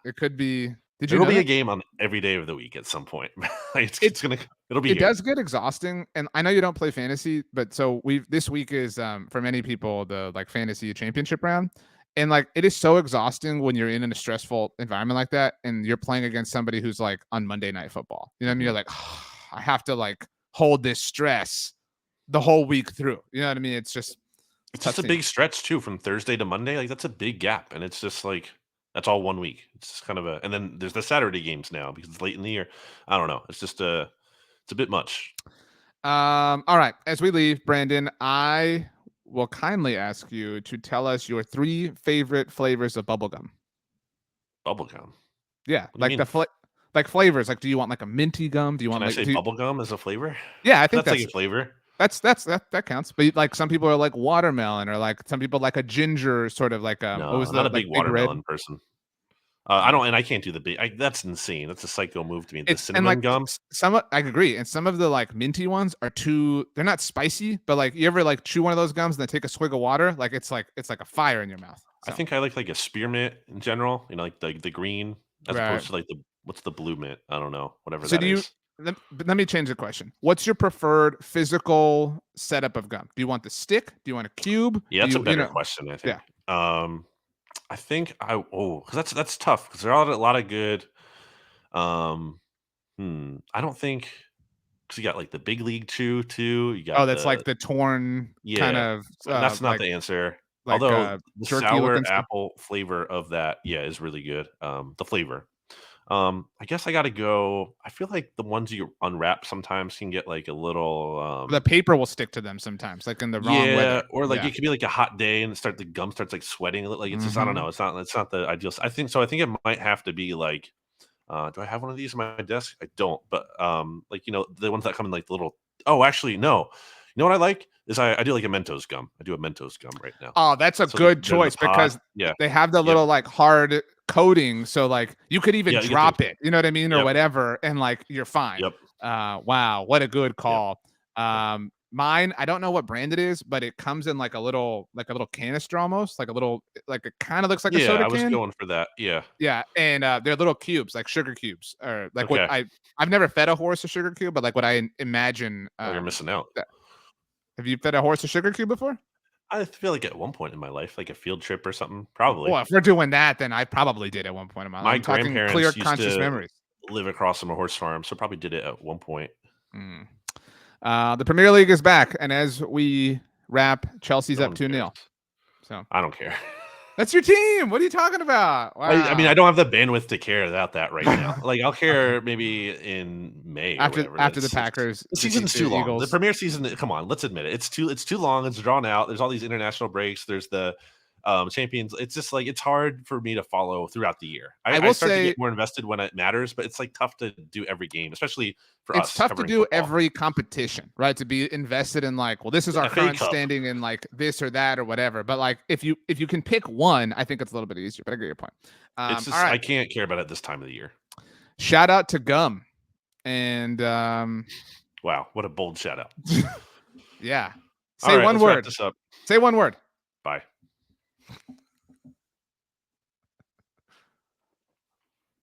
A: It could be. Did
B: There
A: you
B: will
A: know
B: be a
A: that?
B: game on every day of the week at some point.
A: It
B: It'll be
A: it
B: here.
A: does get exhausting, and I know you don't play fantasy, but so this week is for many people the like fantasy championship round, and like it is so exhausting when you're in a stressful environment like that, and you're playing against somebody who's like on Monday Night Football. You know what I mean? You're like, oh, I have to like hold this stress the whole week through. You know what I mean? It's just
B: It's
A: tough
B: just a
A: scene.
B: big stretch too from Thursday to Monday. Like that's a big gap, and it's just like that's all 1 week. It's just kind of a, and then there's the Saturday games now because it's late in the year. I don't know. It's just it's a bit much.
A: All right. As we leave, Brandon, I will kindly ask you to tell us your 3 favorite flavors of bubblegum.
B: Bubblegum.
A: Yeah,
B: What do you
A: like
B: mean?
A: like flavors. Like, do you want like a minty gum? Do you want
B: Can I
A: like
B: say bubblegum as a flavor?
A: Yeah, I think
B: That's like a flavor.
A: that counts. But like some people are like watermelon, or like some people like a ginger sort of like
B: No,
A: what was
B: I'm not
A: the
B: a
A: like
B: big
A: big red?
B: watermelon person. I
A: Mm.
B: don't, and I can't do the big. That's insane. That's a psycho move to me. The
A: It's and like
B: cinnamon gum.
A: some I agree, and some of the like minty ones are too. They're not spicy, but like you ever like chew one of those gums and then take a swig of water, like it's like a fire in your mouth.
B: I
A: So
B: think I like a spearmint in general. Like the green as
A: right.
B: opposed to like the what's the blue mint? I don't know. Whatever
A: So
B: that
A: do you?
B: is.
A: Let me change the question. What's your preferred physical setup of gum? Do you want the stick? Do you want a cube?
B: Yeah,
A: Do
B: that's a
A: you
B: better
A: know?
B: question, I
A: Yeah.
B: think. I think because that's tough because there are a lot of good. Um, I don't think because you got like the big league chew too. You
A: Oh,
B: got
A: that's like the torn kind
B: yeah,
A: of
B: and that's not the answer.
A: like
B: Although the
A: jerky
B: sour
A: looking stuff.
B: apple flavor of that, yeah, is really good. The flavor. I guess I got to go. I feel like the ones you unwrap sometimes can get like a little
A: The paper will stick to them sometimes, like in the wrong
B: yeah,
A: weather.
B: or like
A: Yeah.
B: it could be like a hot day and the gum starts like sweating. Like it's just I don't
A: Mhm.
B: know. It's not the ideal. I think so. I think it might have to be like. Do I have one of these on my desk? I don't. But like the ones that come in like the little. Oh, actually, no. You know what I like is I do like a Mentos gum. I do a Mentos gum right now.
A: Oh, that's a
B: So
A: good
B: they're in the
A: choice
B: pod.
A: because
B: Yeah.
A: they have the
B: Yep.
A: little like hard coating, so like you could even
B: Yeah. You get the.
A: drop it, you know what I mean, or
B: Yep.
A: whatever, and like you're fine.
B: Yep.
A: Wow, what a good
B: Yep.
A: call.
B: Yep.
A: Mine, I don't know what brand it is, but it comes in like a little canister almost, like a little like it kind of looks like a
B: Yeah.
A: soda
B: I was
A: can.
B: going for that. Yeah.
A: Yeah, and they're little cubes, like sugar cubes, or like what
B: Okay.
A: I've never fed a horse a sugar cube, but like what I imagine.
B: Oh, you're missing out.
A: That, have you fed a horse a sugar cube before?
B: I feel like at one point in my life, like a field trip or something, probably.
A: Well, if we're doing that, then I probably did at one point in my life.
B: My
A: I'm talking clear,
B: grandparents used
A: conscious
B: to
A: memories.
B: live across from a horse farm, so probably did it at one point.
A: Mm. The Premier League is back, and as we wrap, Chelsea's
B: No
A: up
B: one cares.
A: 2-0. So
B: I don't care.
A: that's your team. What are you talking about?
B: I mean,
A: Wow.
B: I don't have the bandwidth to care about that right now. Like, I'll care maybe in May or
A: after
B: whatever.
A: after the
B: It's
A: Packers
B: the
A: defeat
B: season's
A: the
B: too long. The
A: Eagles.
B: Premier season, come on, let's admit it. It's too long. It's drawn out. There's all these international breaks. There's the champions. It's just like it's hard for me to follow throughout the year.
A: I
B: I
A: will
B: start to
A: say
B: get more invested when it matters, but it's like tough to do every game, especially for
A: it's
B: us
A: tough to
B: covering
A: do
B: football.
A: every competition, right? To be invested in like, well, this is
B: The
A: our
B: FA
A: current
B: Cup.
A: standing in like this or that or whatever. But like, if you can pick one, I think it's a little bit easier. But I get your point.
B: It's
A: All
B: just
A: right.
B: I can't care about it this time of the year.
A: Shout out to Gum, and
B: Wow, what a bold shout out.
A: yeah.
B: All
A: Say
B: right,
A: one
B: let's wrap
A: word.
B: this up.
A: Say one word.
B: Bye.